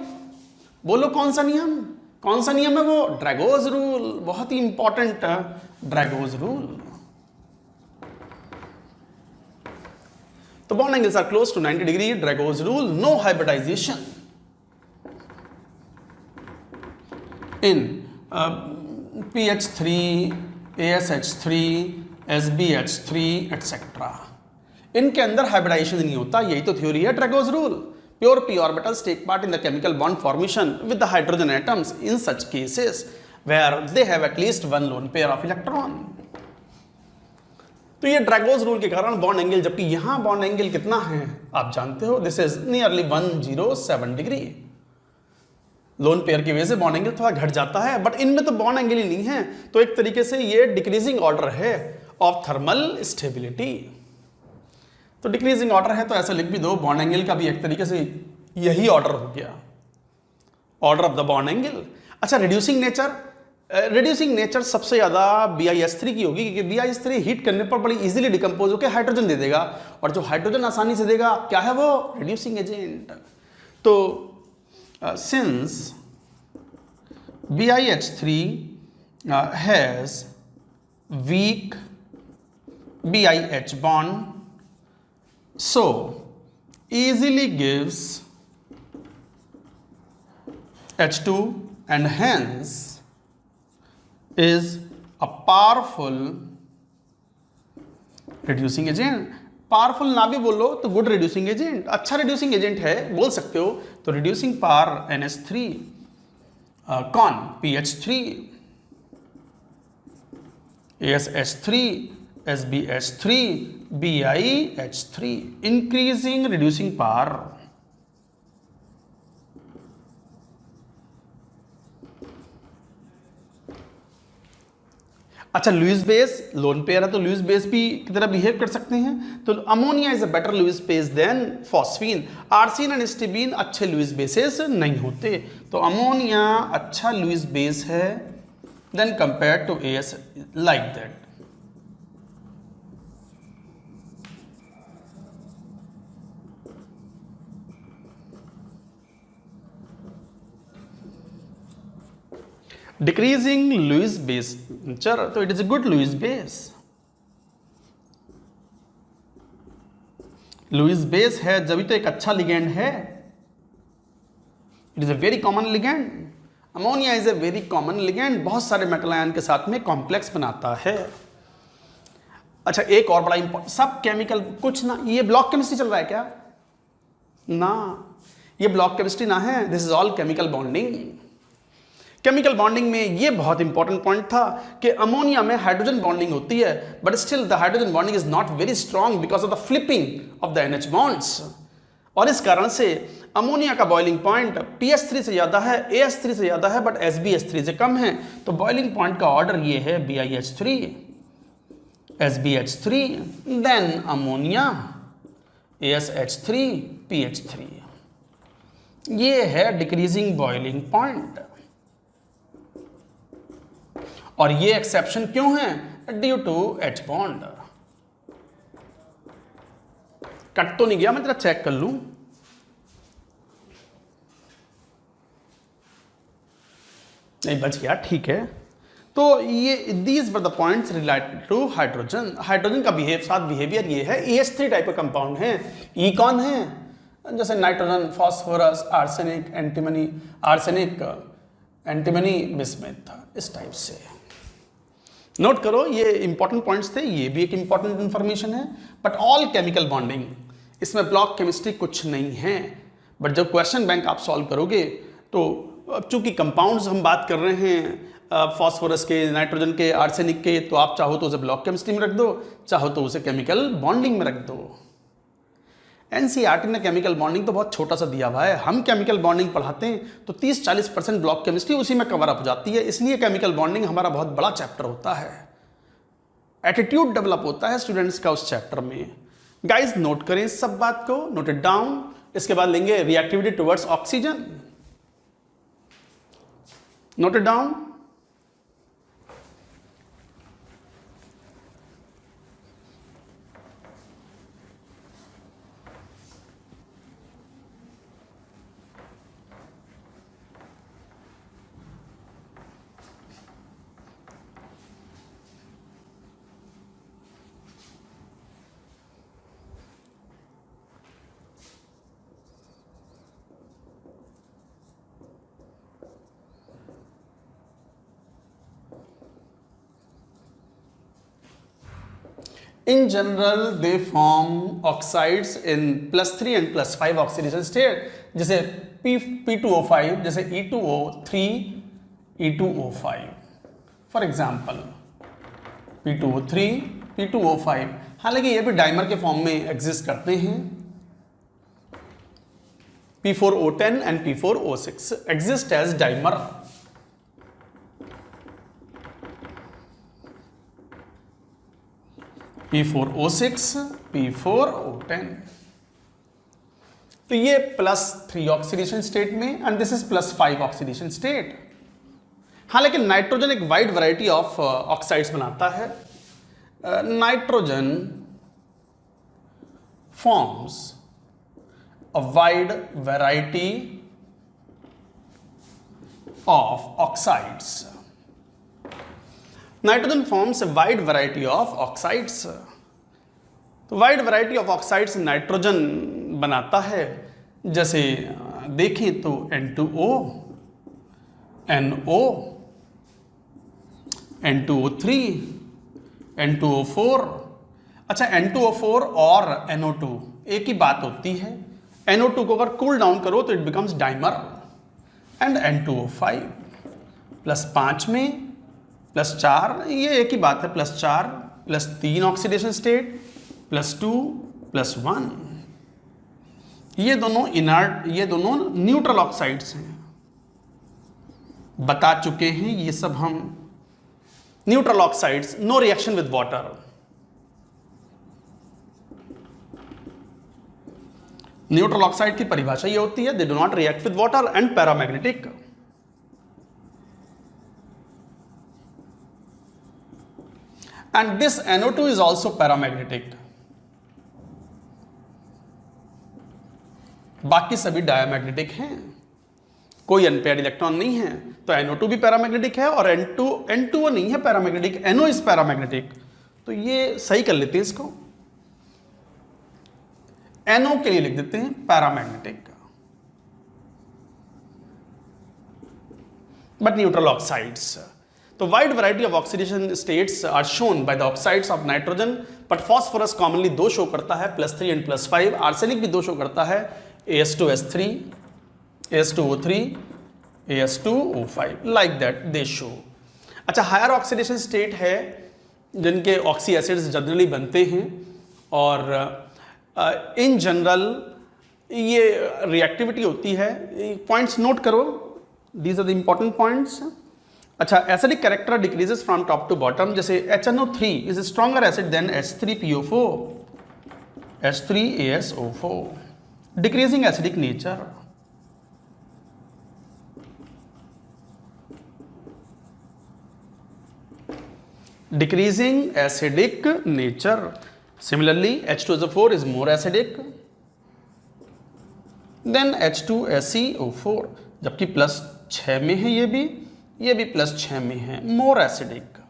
बोलो कौन सा नियम? कौन सा नियम है वो? ड्रैगोज रूल, बहुत ही इंपॉर्टेंट ड्रैगोज रूल। तो bond angles are close to 90 degree, Drago's rule, no hybridisation in PH3, ASH3, SbH3 etcetera. इनके अंदर हाइब्रिडाइजेशन नहीं होता, यही तो थ्योरी है Drago's rule. Pure p orbitals take part in the chemical bond formation with the hydrogen atoms in such cases where they have at least one lone pair of electron. तो ये ड्रैगोस rule के कारण bond angle, जबकि यहां bond angle कितना है आप जानते हो, this is nearly 107 degree. Lone pair की वजह से बॉन्ड एंगल थोड़ा घट जाता है, बट इनमें तो बॉन्ड एंगल ही नहीं है, तो एक तरीके से ये डिक्रीजिंग ऑर्डर है ऑफ थर्मल स्टेबिलिटी। तो डिक्रीजिंग ऑर्डर है तो ऐसा लिख भी दो, बॉन्ड एंगल का भी एक तरीके से यही ऑर्डर हो गया, order of the bond angle. अच्छा, रिड्यूसिंग नेचर, रिड्यूसिंग नेचर सबसे ज्यादा BiS3 की होगी, क्योंकि BiS3 हीट करने पर बड़ी इजीली डिकम्पोज होकर हाइड्रोजन दे देगा, और जो हाइड्रोजन आसानी से देगा क्या है वो, रिड्यूसिंग एजेंट। तो since BiH3 has weak BiH bond, so easily gives H2 and hence is a powerful reducing agent। Powerful ना भी बोलो तो गुड रिड्यूसिंग एजेंट, अच्छा रिड्यूसिंग एजेंट है बोल सकते हो। तो रिड्यूसिंग पावर NH3 कौन, PH3 ASH3 SbH3 BiH3, increasing reducing power. अच्छा, लुईस बेस लोन पेयर है तो लुईस बेस भी की तरह बिहेव कर सकते हैं, तो ammonia is a better Lewis base than phosphine. Arsine and stibine अच्छे लुईस बेसेस नहीं होते, तो अमोनिया अच्छा लुईस बेस है than compare to AS, like that. Decreasing Lewis base nature, तो it is a good Lewis base. Lewis base है जब तो एक अच्छा लिगेंड है, it is a very common ligand. Ammonia is a very common ligand, बहुत सारे metal ion के साथ में कॉम्प्लेक्स बनाता है। अच्छा, एक और बड़ा इंपॉर्टेंट, सब केमिकल कुछ ना, ये ब्लॉक केमिस्ट्री चल रहा है क्या ना, ये ब्लॉक केमिस्ट्री ना है, this is all chemical bonding. Chemical bonding में ये बहुत इंपॉर्टेंट पॉइंट था कि अमोनिया में हाइड्रोजन बॉन्डिंग होती है, but still the hydrogen bonding is not very strong because of the flipping of the NH bonds, और इस कारण से अमोनिया का बॉइलिंग पॉइंट PH3 से ज्यादा है, AS3 से ज्यादा है, बट SbH3 से कम है। तो बॉइलिंग पॉइंट का ऑर्डर ये है BiH3 SbH3 then ammonia ASH3 PH3, ये है डिक्रीजिंग बॉइलिंग पॉइंट। और ये एक्सेप्शन क्यों है, due to H bond. Cut तो नहीं गया, मैं जरा चेक कर लूं, नहीं बच गया, ठीक है। तो ये these were the points related to hydrogen. Hydrogen का बिहेवियर ये है, EH3 टाइप का कंपाउंड है। ई कौन है, जैसे nitrogen, phosphorus, arsenic, antimony, bismuth, इस टाइप से। नोट करो, ये इंपॉर्टेंट पॉइंट्स थे, ये भी एक इंपॉर्टेंट इंफॉर्मेशन है। बट ऑल केमिकल बॉन्डिंग, इसमें ब्लॉक केमिस्ट्री कुछ नहीं है, बट जब क्वेश्चन बैंक आप सॉल्व करोगे तो चूंकि कंपाउंड्स हम बात कर रहे हैं फास्फोरस के, नाइट्रोजन के, आर्सेनिक के, तो आप चाहो तो उसे ब्लॉक केमिस्ट्री में रख दो, चाहो तो उसे केमिकल बॉन्डिंग में रख दो। NCERT ने केमिकल बॉन्डिंग तो बहुत छोटा सा दिया हुआ है, हम केमिकल बॉन्डिंग पढ़ाते हैं तो 30-40% ब्लॉक केमिस्ट्री उसी में कवर अप हो जाती है, इसलिए केमिकल बॉन्डिंग हमारा बहुत बड़ा चैप्टर होता है। एटीट्यूड डेवलप होता है स्टूडेंट्स का उस चैप्टर में। गाइस नोट करें इस सब बात को, नोट इट डाउन। इसके बाद लेंगे reactivity towards oxygen, note it down. In general, they form oxides in +3 and +5 oxidation state, जैसे P2O5, जैसे E2O3, E2O5 for example P2O3, P2O5। हालांकि ये भी डाइमर के फॉर्म में एग्जिस्ट करते हैं। P4O10 and P4O6 exist as dimer। P4O6, P4O10। तो ये +3 ऑक्सीडेशन स्टेट में and this is +5 oxidation state. हालांकि नाइट्रोजन एक वाइड वैरायटी ऑफ ऑक्साइड्स बनाता है। Nitrogen forms a wide variety of oxides। Nitrogen forms a wide variety of oxides। तो wide variety of oxides nitrogen बनाता है। जैसे देखें तो N2O, NO, N2O3, N2O4। अच्छा, N2O4 और NO2 एक ही बात होती है। NO2 को अगर कूल डाउन करो तो it becomes dimer. And N2O5 +5 में +4, ये एक ही बात है, +4 +3 ऑक्सीडेशन स्टेट, +2 +1। ये दोनों इनर्ट, ये दोनों न्यूट्रल ऑक्साइड्स हैं। बता चुके हैं ये सब हम। Neutral oxides, no reaction with water. Neutral oxide की परिभाषा ये होती है, they do not react with water and paramagnetic. And this NO2 is also paramagnetic. बाकी सभी डायमैग्नेटिक हैं, कोई अनपेयर्ड इलेक्ट्रॉन नहीं है। तो NO2 भी पैरामैग्नेटिक है और N2O नहीं है पैरामैग्नेटिक, NO इज पैरामैग्नेटिक। तो ये सही कर लेते हैं इसको। NO के लिए लिख देते हैं पैरामैग्नेटिक। बट न्यूट्रल ऑक्साइड्स, तो wide variety of oxidation states are shown by the oxides of nitrogen. But phosphorus commonly 2 show करता है, +3 एंड +5। आर्सेनिक भी 2 शो करता है, AS2S3, AS2O3, AS2O5, like that they show. अच्छा, हायर ऑक्सीडेशन स्टेट है जिनके oxy acids generally बनते हैं और इन जनरल ये रिएक्टिविटी होती है। पॉइंट्स नोट करो, these are the important points. अच्छा, acidic character decreases from top to bottom. जैसे HNO3 is stronger acid than H3PO4, H3ASO4, decreasing acidic nature. Decreasing acidic nature. Similarly, H2SO4 is more acidic than H2SeO4, जबकि +6 में है ये भी +6 में है, more acidic।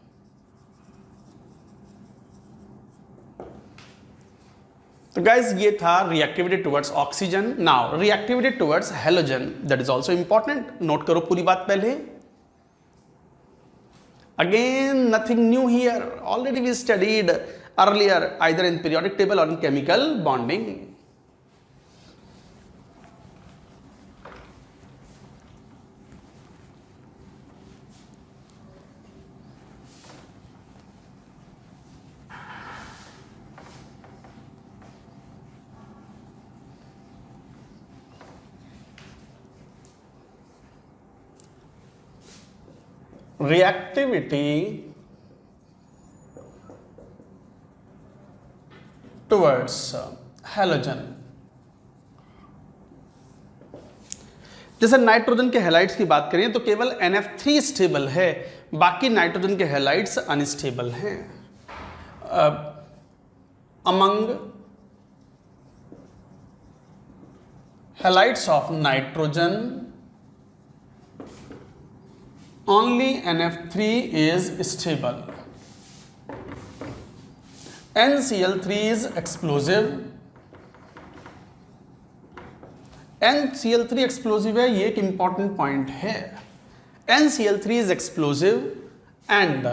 तो guys, ये था reactivity towards oxygen। Now reactivity towards halogen, that is also important। Note करो पूरी बात पहले। Again, nothing new here, already we studied earlier either in periodic table or in chemical bonding। reactivity towards halogen। जैसे nitrogen के halides की बात करें तो केवल NF3 स्टेबल है, बाकी नाइट्रोजन के हैलाइड्स अनस्टेबल हैं। Among halides of nitrogen only NF3 is stable। NCl3 is explosive। NCl3 explosive है, ये एक इंपॉर्टेंट पॉइंट है। NCl3 is explosive and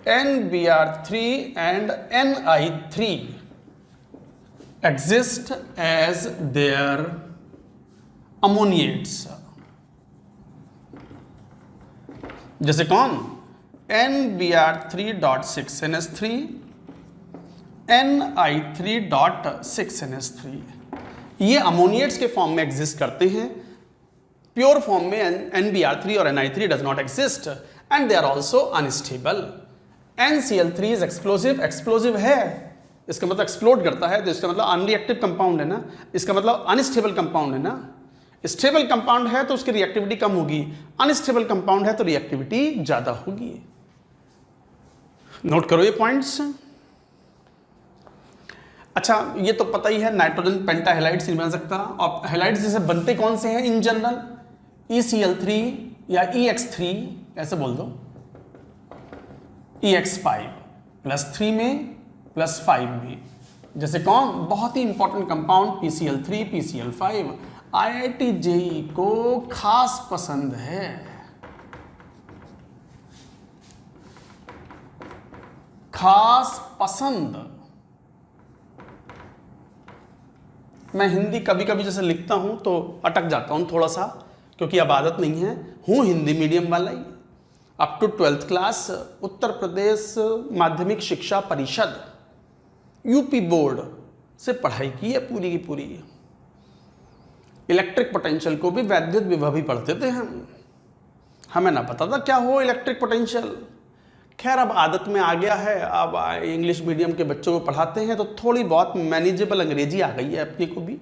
NBr3 and Ni3 exist as their ammoniates. जैसे कौन? NBr3.6NH3, Ni3.6NH3, ये अमोनिएट्स के फॉर्म में एग्जिस्ट करते हैं. प्योर फॉर्म में NBr3 और Ni3 does not exist and they are also unstable. NCl3 is explosive. Explosive है, इसका मतलब एक्सप्लोड करता है, तो इसका मतलब अनरिएक्टिव कंपाउंड है ना, इसका मतलब अनस्टेबल कंपाउंड है ना. स्टेबल कंपाउंड है तो उसकी रिएक्टिविटी कम होगी, अनस्टेबल कंपाउंड है तो रिएक्टिविटी ज्यादा होगी. नोट करो ये पॉइंट्स. अच्छा, ये तो पता ही है नाइट्रोजन पेंटाहेलाइड्स नहीं बन सकता. और हेलाइड्स जैसे बनते कौन से हैं इन जनरल? ECl3 या EX3 ऐसे बोल दो. EX5 +3 में +5 में. जैसे कौन? बहुत ही important compound PCl3, PCl5. IIT JEE को खास पसंद है. खास पसंद. मैं हिंदी कभी कभी जैसे लिखता हूं तो अटक जाता हूं थोड़ा सा, क्योंकि अब आदत नहीं है. हूं हिंदी मीडियम वाला ही. Up to 12th class Uttar Pradesh माध्यमिक शिक्षा परिषद यूपी बोर्ड से पढ़ाई की है पूरी की पूरी. इलेक्ट्रिक पोटेंशियल को भी वैद्युत विभव ही पढ़ते थे हम. हमें ना पता था क्या हो इलेक्ट्रिक पोटेंशियल. खैर अब आदत में आ गया है. अब इंग्लिश मीडियम के बच्चों को पढ़ाते हैं तो थोड़ी बहुत मैनेजेबल अंग्रेजी आ गई है अपने को भी.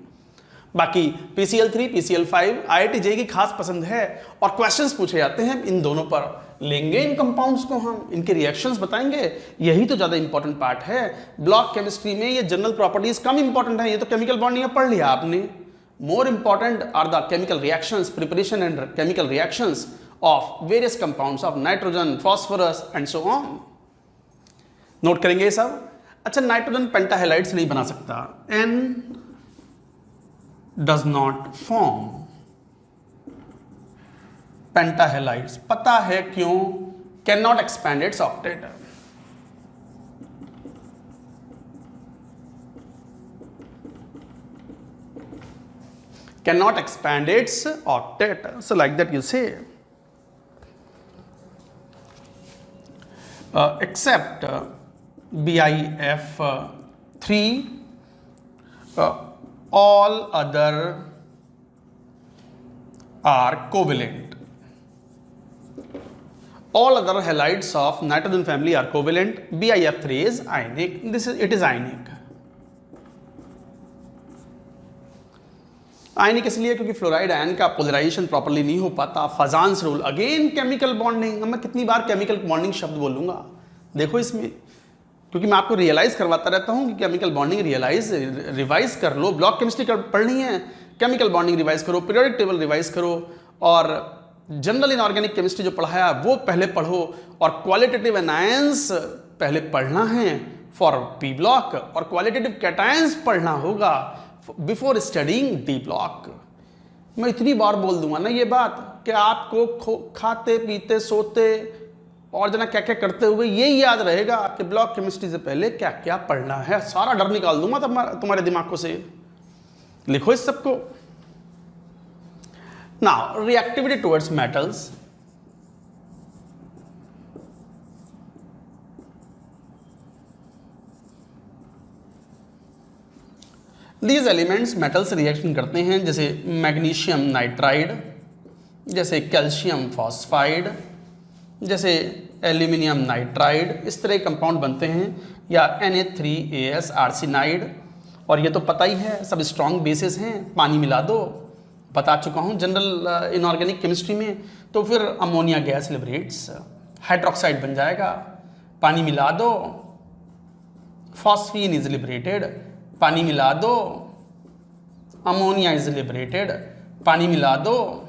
बाकी PCl3, PCl5 IIT JEE की खास पसंद है और क्वेश्चंस पूछे जाते हैं इन दोनों पर. लेंगे इन कंपाउंड्स को हम, इनके रिएक्शंस बताएंगे, यही तो ज़्यादा इंपॉर्टेंट पार्ट है. ब्लॉक केमिस्ट्री में ये जनरल प्रॉपर्टीज कम इंपॉर्टेंट है, ये तो केमिकल बॉन्डिंग पढ़ लिया आपने. More important are the chemical reactions, preparation and chemical reactions of various compounds of nitrogen, phosphorus and so on. Note करेंगे ये सब. अच्छा, नाइट्रोजन पेंटाहेलाइड्स नहीं बना सकता. N does not form pentahalides. पता है क्यों? Cannot expand its octet. Cannot expand its octet. So like that you say. Except BiF3, all other are covalent. All other halides of nitrogen family are covalent. BiF3 is ionic. It is ionic. आयनिक इसलिए क्योंकि fluoride ion का polarisation properly नहीं हो पाता. फजान्स rule. Again chemical bonding. मैं कितनी बार chemical bonding शब्द बोलूंगा देखो इसमें, क्योंकि मैं आपको रियलाइज करवाता रहता हूं कि केमिकल बॉन्डिंग रिवाइज कर लो. ब्लॉक केमिस्ट्री पढ़नी है, केमिकल बॉन्डिंग रिवाइज करो, पीरियोडिक टेबल रिवाइज करो, और जनरल इनऑर्गेनिक केमिस्ट्री जो पढ़ाया वो पहले पढ़ो, और क्वालिटेटिव एनायंस पहले पढ़ना है फॉर पी ब्लॉक, और क्वालिटेटिव कैटायंस पढ़ना होगा बिफोर स्टडीइंग डी ब्लॉक. मैं इतनी बार बोल दूंगा ना ये बात कि आपको खाते पीते सोते और जना क्या क्या करते हुए यही याद रहेगा कि ब्लॉक केमिस्ट्री से पहले क्या क्या पढ़ना है. सारा डर निकाल दूंगा तुम्हारे दिमाग को से. लिखो इस सबको. Now reactivity towards metals. These elements metal से रिएक्शन करते हैं, जैसे मैग्नीशियम नाइट्राइड, जैसे कैल्शियम फॉस्फाइड, जैसे एल्यूमिनियम नाइट्राइड. इस तरह के कंपाउंड बनते हैं, या Na3As आर्सेनाइड. और ये तो पता ही है सब स्ट्रॉन्ग बेसिस हैं. पानी मिला दो, बता चुका हूँ जनरल इनऑर्गेनिक केमिस्ट्री में. तो फिर अमोनिया गैस लिबरेट्स, हाइड्रोक्साइड बन जाएगा. पानी मिला दो, फॉस्फीन इज लिबरेटेड. पानी मिला दो, अमोनिया इज लिबरेटेड. पानी मिला दो,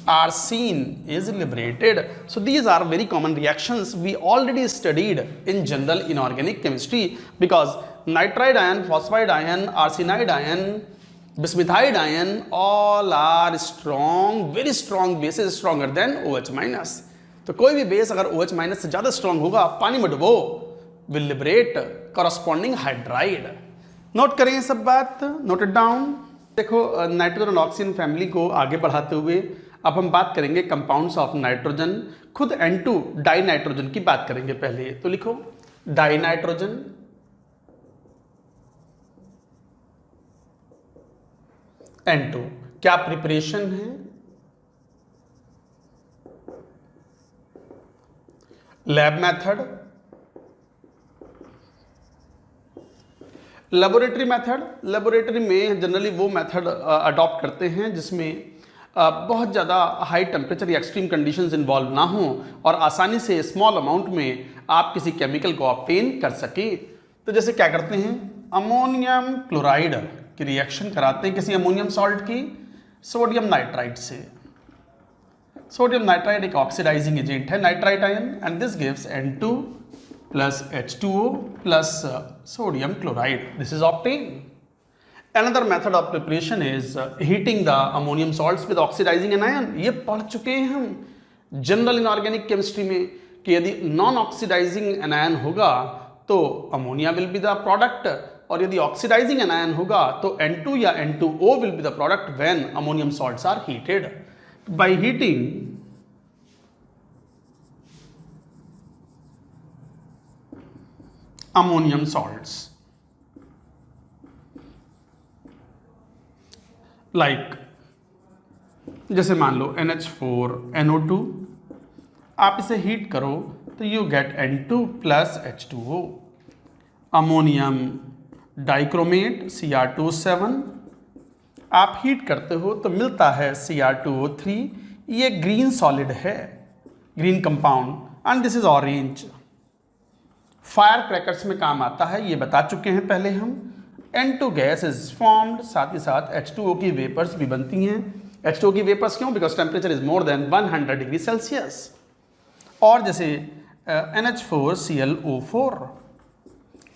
arsine is liberated. So these are very common reactions we already studied in general inorganic chemistry, because nitride ion, phosphide ion, arsenide ion, bismuthide ion all are strong, very strong bases, stronger than OH minus. तो कोई भी base अगर OH minus से ज़्यादा strong होगा, पानी में डुबो, will liberate corresponding hydride. Note करें सब बात, नोट इट डाउन। देखो नाइट्रोजन और ऑक्सीजन फैमिली को आगे बढ़ाते हुए अब हम बात करेंगे कंपाउंड्स ऑफ नाइट्रोजन। खुद N2 डाई नाइट्रोजन की बात करेंगे पहले, तो लिखो डाई नाइट्रोजन, N2 क्या प्रिपरेशन है, lab method, laboratory method. Laboratory में जनरली वो मेथड अडॉप्ट करते हैं जिसमें बहुत ज़्यादा हाई टेम्परेचर या एक्सट्रीम कंडीशंस इन्वॉल्व ना हो और आसानी से स्मॉल अमाउंट में आप किसी केमिकल को ऑब्टेन कर सके। तो जैसे क्या करते हैं, अमोनियम क्लोराइड की रिएक्शन कराते हैं किसी अमोनियम सॉल्ट की सोडियम नाइट्राइड से। सोडियम नाइट्राइड एक ऑक्सीडाइजिंग एजेंट है, nitrite ion, and this gives N2 plus H2O plus sodium chloride. This is obtained. Another method of preparation is heating the ammonium salts with oxidizing an ion. ये पढ़ चुके हैं हम general inorganic chemistry में कि यदि non oxidising anion होगा तो ammonia will be the product, और यदि ऑक्सीडाइजिंग एनायन होगा तो N2 या N2O will be the product when ammonium salts are heated. By heating ammonium salts like जैसे मान लो NH4NO2, आप इसे हीट करो तो you get N2 plus H2O। Ammonium dichromate Cr2O7, आप हीट करते हो तो मिलता है Cr2O3। ये ग्रीन सॉलिड है, green compound, and this is orange. Fire crackers में काम आता है, ये बता चुके हैं पहले हम। N2 गैस इज फॉर्म्ड, साथ ही साथ H2O की वेपर्स भी बनती हैं। H2O की वेपर्स क्यों? Because temperature is more than 100 degree Celsius. और जैसे NH4ClO4,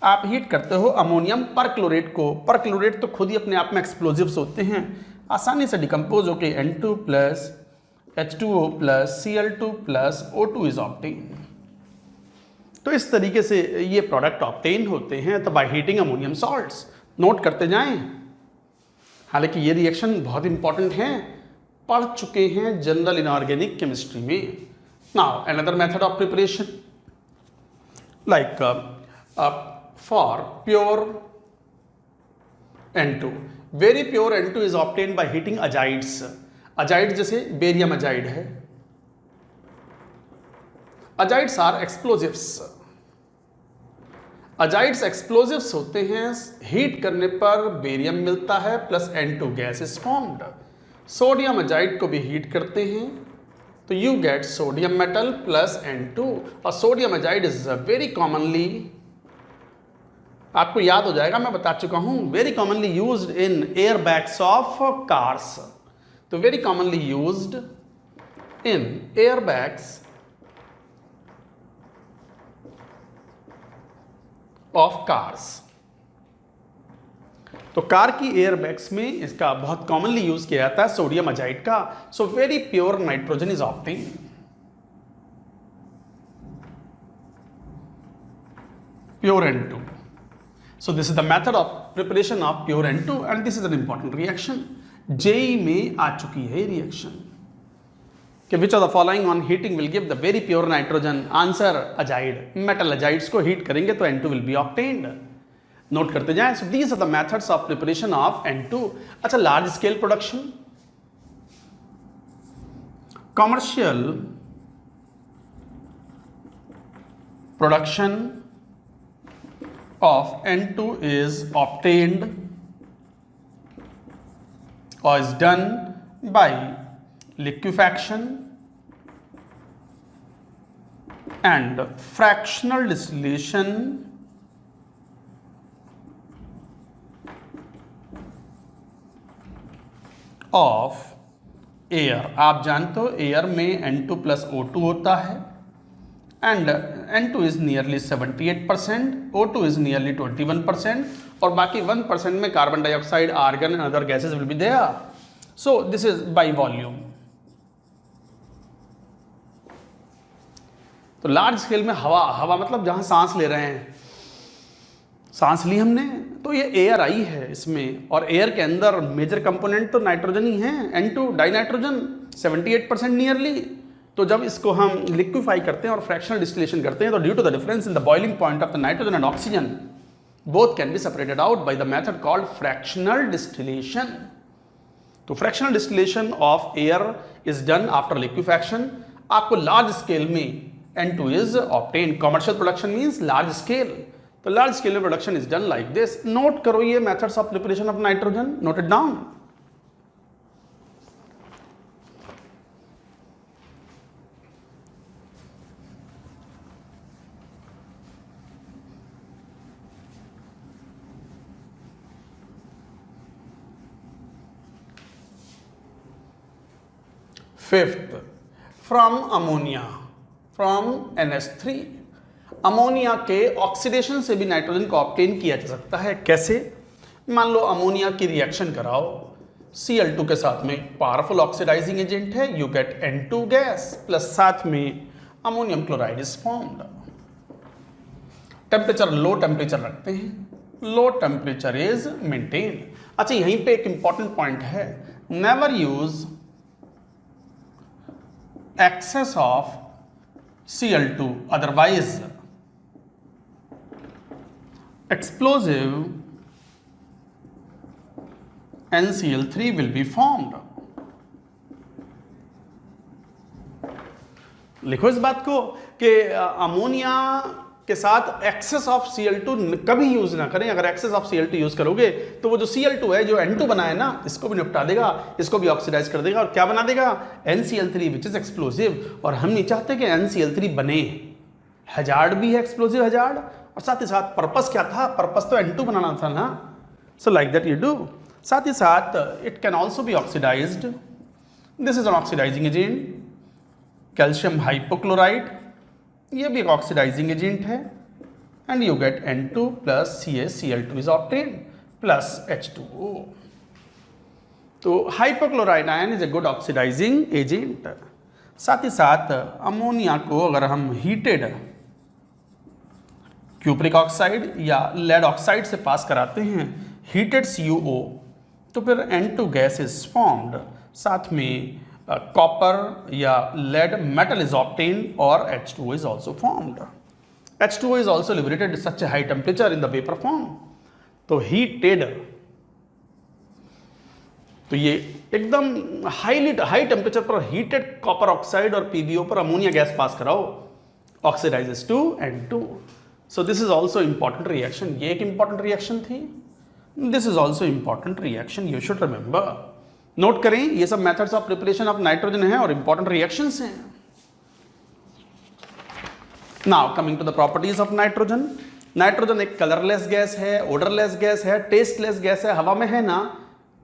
आप हीट करते हो अमोनियम परक्लोरेट को। परक्लोरेट तो खुद ही अपने आप में एक्सप्लोजिव्स होते हैं, आसानी से डिकम्पोज होके N2 plus H2O plus Cl2 plus O2 is obtained. तो इस तरीके से ये प्रोडक्ट ऑब्टेन होते हैं, तो bye heating ammonium salts. Note करते जाएं, हालांकि ये रिएक्शन बहुत इंपॉर्टेंट हैं, पढ़ चुके हैं जनरल इनऑर्गेनिक केमिस्ट्री में। Now another method of preparation like for pure N2, very pure N2 is obtain by heating azides. Azide जैसे बेरियम अजाइड है, azides are explosives. Azides explosives होते हैं, हीट करने पर बेरियम मिलता है plus N2 gas is formed. Sodium azide को भी हीट करते हैं तो you get sodium metal plus N2। और sodium azide is very commonly, आपको याद हो जाएगा, मैं बता चुका हूं, very commonly used in air bags of cars. तो very commonly used in air bags of cars. तो कार की एयर बैग्स में इसका बहुत कॉमनली यूज किया जाता है सोडियम अजाइड का। So very pure nitrogen is obtained. Pure N2। So this is the method of preparation of pure N2 and this is an important reaction. JEE में आ चुकी है रिएक्शन कि which of the following on heating will give the very pure nitrogen? Answer azide. Metal azides को heat करेंगे तो N2 will be obtained। Note करते जाएं। So these are the methods of preparation of N2। अच्छा, large scale production, commercial production of N2 is obtained or is done by liquefaction and fractional distillation of air। आप जानते हो air में N2 plus O2 होता है and N2 is nearly 78%, O2 is nearly 21%, और बाकी 1% में carbon dioxide, argon and other gases will be there. So this is by volume। तो लार्ज स्केल में हवा, हवा मतलब जहाँ सांस ले रहे हैं, सांस ली हमने तो ये एयर आई है इसमें, और एयर के अंदर मेजर कंपोनेंट तो नाइट्रोजन ही है, N2 डाई नाइट्रोजन 78% नियरली। तो जब इसको हम लिक्विफाई करते हैं और फ्रैक्शनल डिस्टिलेशन करते हैं तो due to the difference in the boiling point of the nitrogen and oxygen both can be separated out by the method called fractional distillation. तो fractional distillation of air is done after liquefaction. आपको large scale में N2 is obtained. Commercial production means large scale. तो large scale में production is done like this. Note करो ये methods of preparation of nitrogen, note it down. Fifth, from ammonia, from NH3। Ammonia के oxidation से भी nitrogen को obtain किया जा सकता है। कैसे? मान लो अमोनिया की रिएक्शन कराओ Cl2 के साथ में, पावरफुल ऑक्सीडाइजिंग एजेंट है, you get N2 gas plus साथ में ammonium chloride is formed. Temperature low temperature रखते हैं, लो टेम्परेचर इज मेंटेन। अच्छा, यहीं पे एक इंपॉर्टेंट पॉइंट है, never use excess of Cl2, otherwise explosive NCl3 will be formed। लिखो इस बात को कि अमोनिया के साथ एक्सेस ऑफ Cl2 कभी यूज ना करें। अगर एक्सेस ऑफ Cl2 यूज करोगे तो वो जो Cl2 है, जो N2 बना है ना, इसको भी निपटा देगा, इसको भी ऑक्सीडाइज कर देगा और क्या बना देगा? NCl3 which is explosive. और हम नहीं चाहते कि NCl3 बने। हजार्ड भी है, एक्सप्लोसिव हजार्ड, और साथ ही साथ पर्पस क्या था? पर्पस तो N2 बनाना था ना। So like that you do. साथ ही साथ it can also be oxidised. This is an oxidising agent. Calcium hypochloride, ये भी एक ऑक्सीडाइजिंग एजेंट है, and you get N2 plus CaCl2 is obtained plus H2O। तो hypochloride ion is a good oxidising agent. साथ ही साथ ammonia को अगर हम हीटेड क्यूप्रिक ऑक्साइड या लेड ऑक्साइड से पास कराते हैं, हीटेड CuO, तो फिर N2 गैस इज फॉर्म्ड। साथ में कॉपर या lead metal is obtained or H2O is also formed। H2O is also liberated at such a high temperature in the vapor form। तो heated, तो ये एकदम हाई टेम्परेचर पर हीटेड कॉपर ऑक्साइड और PbO पर अमोनिया गैस पास कराओ, oxidises to N2। So this is also important reaction. ये एक इंपॉर्टेंट रिएक्शन थी। This is also important reaction, you should remember. Note करें, ये सब methods of preparation of nitrogen है और इंपॉर्टेंट रिएक्शंस हैं। Now coming to the properties of nitrogen. Nitrogen एक कलरलेस गैस है, ओडरलेस गैस है, टेस्टलेस गैस है। हवा में है ना,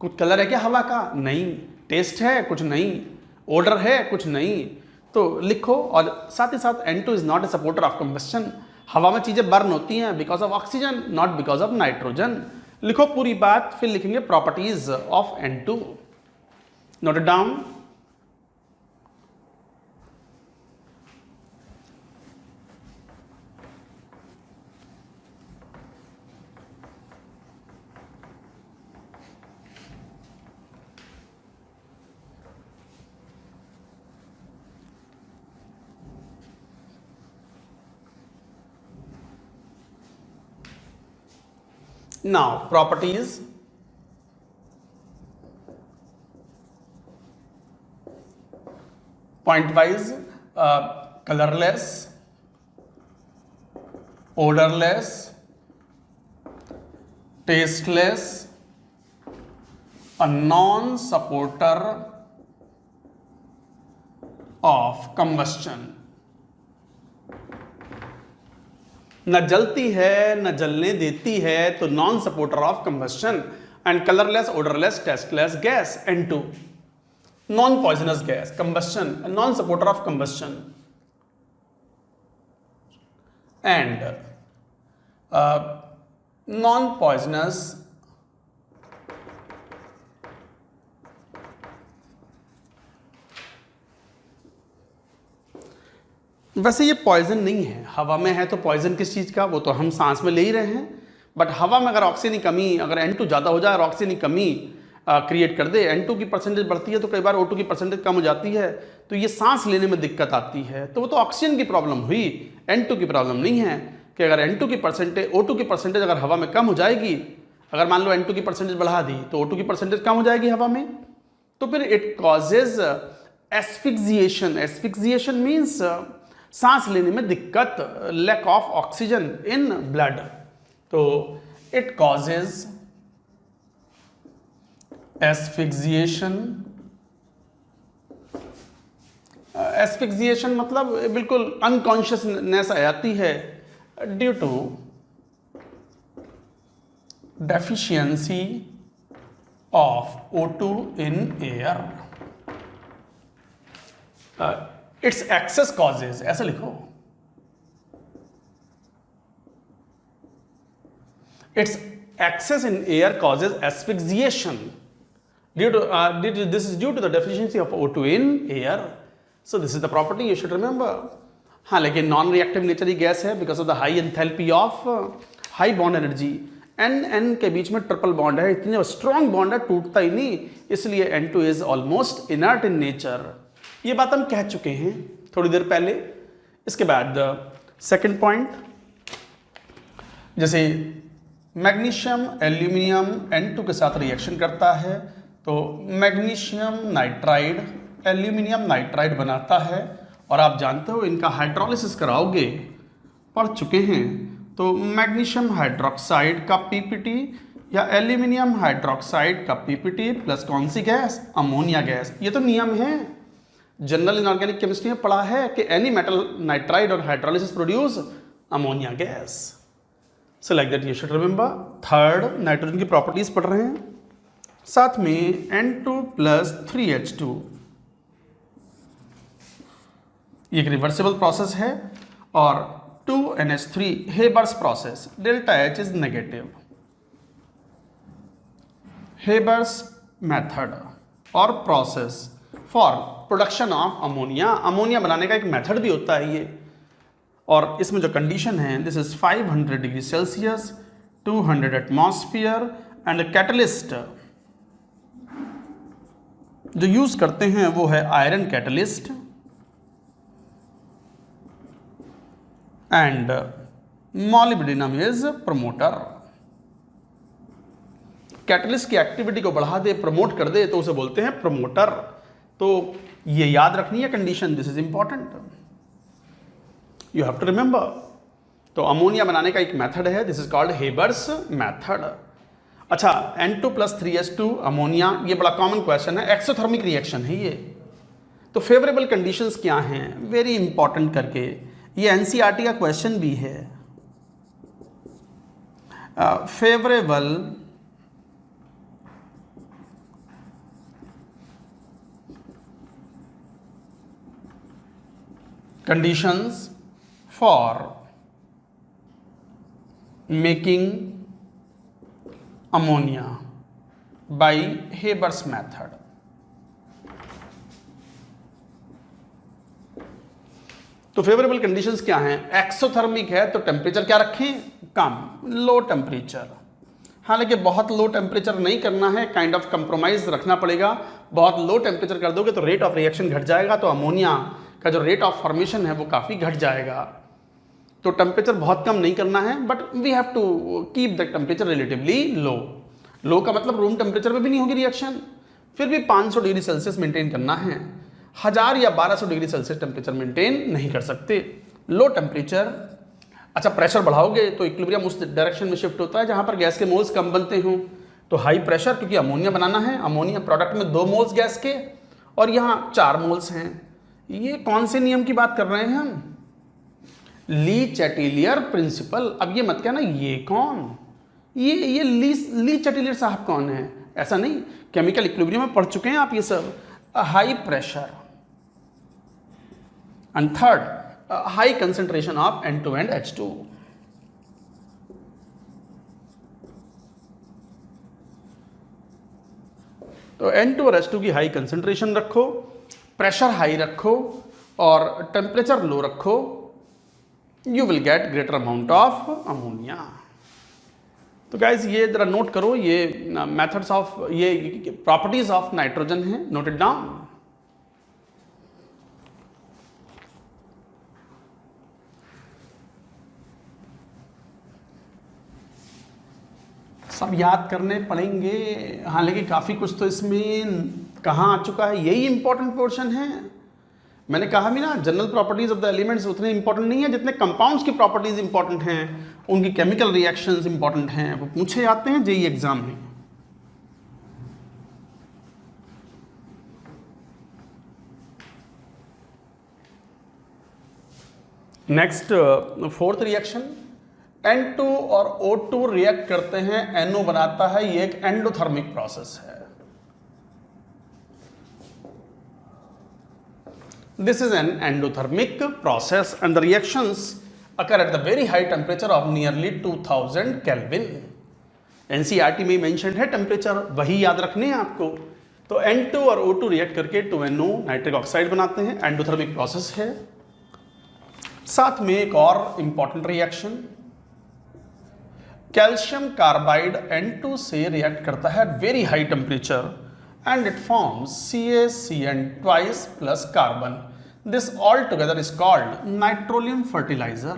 कुछ कलर है क्या हवा का? नहीं। टेस्ट है? कुछ नहीं। ओडर है? कुछ नहीं। तो लिखो, और साथ ही साथ N2 is not a supporter of combustion. हवा में चीजें बर्न होती हैं because of oxygen, not because of nitrogen. लिखो पूरी बात, फिर लिखेंगे properties of N2। Note it down। Now properties। Point wise, colourless, odourless, tasteless, a non supporter of combustion. न जलती है न जलने देती है, तो non supporter of combustion. And colourless, odourless, tasteless gas N2। Non poisonous gas, combustion, non supporter of combustion. And non poisonous वैसे ये पॉइजन नहीं है, हवा में है तो पॉइजन किस चीज़ का, वो तो हम सांस में ले ही रहे हैं। बट हवा में अगर ऑक्सीजन की कमी, अगर N2 ज़्यादा हो जाए और ऑक्सीजन की कमी क्रिएट कर दे, N2 की परसेंटेज बढ़ती है तो कई बार O2 की परसेंटेज कम हो जाती है, तो ये सांस लेने में दिक्कत आती है। तो वो तो ऑक्सीजन की प्रॉब्लम हुई, N2 की प्रॉब्लम नहीं है। कि अगर N2 की परसेंटेज, O2 की परसेंटेज अगर हवा में कम हो जाएगी, अगर मान लो N2 की परसेंटेज बढ़ा दी तो O2 की परसेंटेज कम हो जाएगी हवा में, तो फिर it causes asphyxiation. Asphyxiation means सांस लेने में दिक्कत, lack of oxygen in blood. तो इट कॉजेज एस्फिक्सिएशन। एस्फिक्सिएशन मतलब बिल्कुल अनकॉन्शियसनेस आ जाती है due to deficiency of O2 in air. It's excess causes, ऐसा लिखो, it's excess in air causes asphyxiation this is due to the deficiency of O2 in air. So this is the property you should remember. हाँ, लेकिन non reactive nature की gas है because of the high enthalpy of high bond energy. N के बीच में triple bond है, इतने strong bond है, टूटता ही नहीं, इसलिए N2 is almost inert in nature. ये बात हम कह चुके हैं थोड़ी देर पहले। इसके बाद सेकेंड पॉइंट, जैसे मैग्नीशियम एल्यूमिनियम N2 के साथ रिएक्शन करता है तो मैग्नीशियम नाइट्राइड एल्यूमिनियम नाइट्राइड बनाता है, और आप जानते हो इनका हाइड्रोलिसिस कराओगे, पढ़ चुके हैं, तो मैग्नीशियम हाइड्रोक्साइड का पीपीटी या एल्यूमिनियम हाइड्रोक्साइड का पीपीटी प्लस कौन सी गैस, अमोनिया गैस। ये तो नियम है, जनरल इनऑर्गेनिक केमिस्ट्री में पढ़ा है कि एनी मेटल नाइट्राइड और hydrolysis produce ammonia gas. So like that you should remember. Third, nitrogen की प्रॉपर्टीज पढ़ रहे हैं, साथ में N2 प्लस 3H2, ये एक रिवर्सिबल प्रोसेस है, और 2NH3 Haber's process, delta H is negative. Haber's method और process for production of ammonia. Ammonia बनाने का एक मेथड भी होता है ये, और इसमें जो कंडीशन है, this is 500 degree Celsius, 200 atmosphere, and catalyst जो यूज करते हैं वो है iron catalyst and molybdenum is promoter. Catalyst की एक्टिविटी को बढ़ा दे, प्रमोट कर दे, तो उसे बोलते हैं प्रमोटर। तो ये याद रखनी है condition, this is important, you have to remember. तो अमोनिया बनाने का एक मेथड है, this is called Haber's method. अच्छा, N2 प्लस 3H2 अमोनिया, ये बड़ा कॉमन क्वेश्चन है, एक्सोथर्मिक रिएक्शन है ये। तो फेवरेबल कंडीशंस क्या हैं, वेरी इंपॉर्टेंट करके, ये NCERT का क्वेश्चन भी है। Favourable conditions for making ammonia bye Haber's method. तो फेवरेबल कंडीशंस क्या हैं, एक्सोथर्मिक है तो टेम्परेचर क्या रखें, कम, लो टेम्परेचर। हालांकि बहुत लो टेम्परेचर नहीं करना है, काइंड ऑफ कंप्रोमाइज रखना पड़ेगा। बहुत लो टेम्परेचर कर दोगे तो रेट ऑफ रिएक्शन घट जाएगा, तो अमोनिया का जो रेट ऑफ फॉर्मेशन है वो काफ़ी घट जाएगा। तो टेम्परेचर बहुत कम नहीं करना है, but we have to keep the temperature relatively low. Low का मतलब रूम टेम्परेचर में भी नहीं होगी रिएक्शन, फिर भी 500 डिग्री सेल्सियस मेंटेन करना है। 1000 या 1200 डिग्री सेल्सियस टेम्परेचर मेंटेन नहीं कर सकते, लो टेम्परेचर। अच्छा, प्रेशर बढ़ाओगे तो इक्विलिब्रियम उस डायरेक्शन में शिफ्ट होता है जहाँ पर गैस के मोल्स कम बनते हों। तो हाई प्रेशर, क्योंकि अमोनिया बनाना है, अमोनिया प्रोडक्ट में 2 मोल्स गैस के और यहाँ 4 मोल्स हैं। ये कौन से नियम की बात कर रहे हैं हम, ली चैटिलियर प्रिंसिपल। अब ये मत कहना ये कौन, ये ली चैटिलियर साहब कौन है, ऐसा नहीं, केमिकल इक्विलिब्रियम में पढ़ चुके हैं आप ये सब। High pressure and third high concentration of N2 and H2। तो N2 और H2 की हाई कंसंट्रेशन रखो, प्रेशर हाई रखो, और टेम्परेचर लो रखो, you will get greater amount of ammonia. तो गाइज ये जरा नोट करो, ये मेथड्स ऑफ, ये प्रॉपर्टीज ऑफ नाइट्रोजन है, नोट इट डाउन। सब याद करने पड़ेंगे, हालांकि काफ़ी कुछ तो इसमें कहाँ आ चुका है, यही इंपॉर्टेंट पोर्शन है। मैंने कहा भी ना, general properties of the elements उतने इंपॉर्टेंट नहीं है जितने कंपाउंड्स की प्रॉपर्टीज इंपॉर्टेंट हैं, उनकी केमिकल रिएक्शंस इंपॉर्टेंट हैं, वो पूछे जाते हैं जेईई एग्जाम में। नेक्स्ट फोर्थ रिएक्शन, N2 और O2 रिएक्ट करते हैं, NO बनाता है, ये एक एंडोथर्मिक प्रोसेस है। This is an endothermic process and the reactions occur at the very high temperature of nearly 2000 Kelvin. NCERT में मेंशन है टेम्परेचर, वही याद रखने हैं आपको। तो N2 और O2 रिएक्ट करके 2NO नाइट्रिक ऑक्साइड बनाते हैं, एंडोथर्मिक प्रोसेस है। साथ में एक और important reaction, calcium carbide N2 से रिएक्ट करता है at very high temperature and it forms CaCN twice plus carbon. This all together is called nitrolium fertilizer.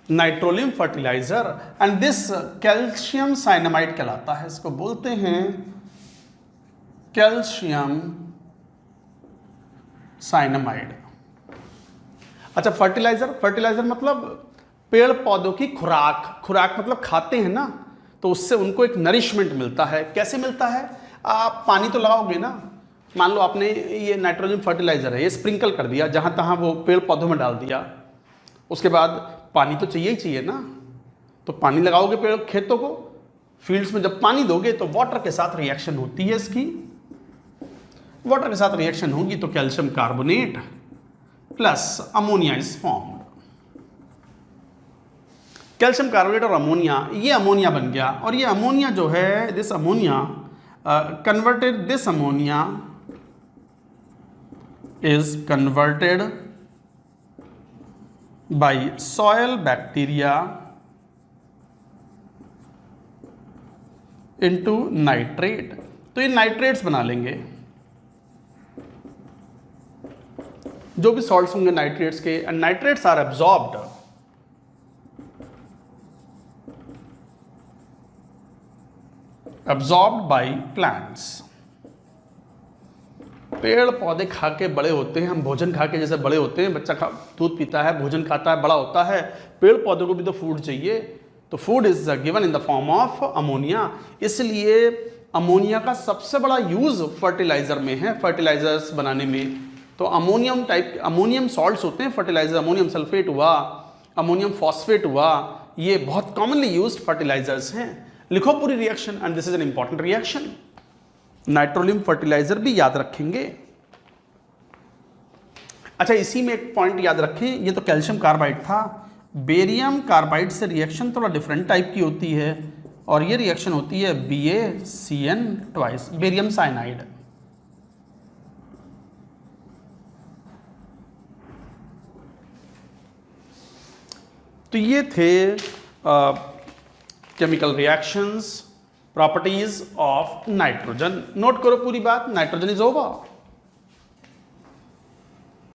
Nitrolium fertilizer and this calcium cyanamide कहलाता है, इसको बोलते हैं कैल्शियम साइनामाइड। अच्छा, fertiliser मतलब पेड़ पौधों की खुराक, खुराक मतलब खाते हैं ना, तो उससे उनको एक नरिशमेंट मिलता है। कैसे मिलता है? आप पानी तो लगाओगे ना, मान लो आपने ये नाइट्रोजन फर्टिलाइजर है, ये स्प्रिंकल कर दिया जहाँ तहाँ, वो पेड़ पौधों में डाल दिया, उसके बाद पानी तो चाहिए ही चाहिए ना, तो पानी लगाओगे पेड़ खेतों को, फील्ड्स में जब पानी दोगे तो वाटर के साथ रिएक्शन होती है इसकी, वाटर के साथ रिएक्शन होगी तो calcium carbonate plus ammonia is formed. Calcium carbonate और अमोनिया, ये अमोनिया बन गया, और ये अमोनिया जो है, this ammonia converted, this ammonia is converted bye soil bacteria into nitrate. तो ये नाइट्रेट्स बना लेंगे, जो भी सॉल्ट्स होंगे नाइट्रेट्स के, and nitrates are absorbed by plants. पेड़ पौधे खा के बड़े होते हैं, हम भोजन खा के जैसे बड़े होते हैं, बच्चा दूध पीता है, भोजन खाता है, बड़ा होता है, पेड़ पौधों को भी तो फूड चाहिए, तो food is given in the form of ammonia. इसलिए अमोनिया का सबसे बड़ा यूज फर्टिलाइजर में है, फर्टिलाइजर्स बनाने में। तो अमोनियम सॉल्ट्स होते हैं फर्टिलाइजर, अमोनियम सल्फेट हुआ, अमोनियम फॉस्फेट हुआ, ये बहुत कॉमनली यूज्ड फर्टिलाइजर्स हैं। लिखो पूरी reaction, and this is an important reaction. Nitrolim fertiliser भी याद रखेंगे। अच्छा, इसी में एक पॉइंट याद रखें, ये तो कैल्शियम कार्बाइड था, बेरियम कार्बाइड से रिएक्शन थोड़ा डिफरेंट टाइप की होती है, और ये रिएक्शन होती है BaCN ट्वाइस, बेरियम साइनाइड। तो ये थे chemical reactions, properties of nitrogen. Note करो पूरी बात, नाइट्रोजन इज ओवर।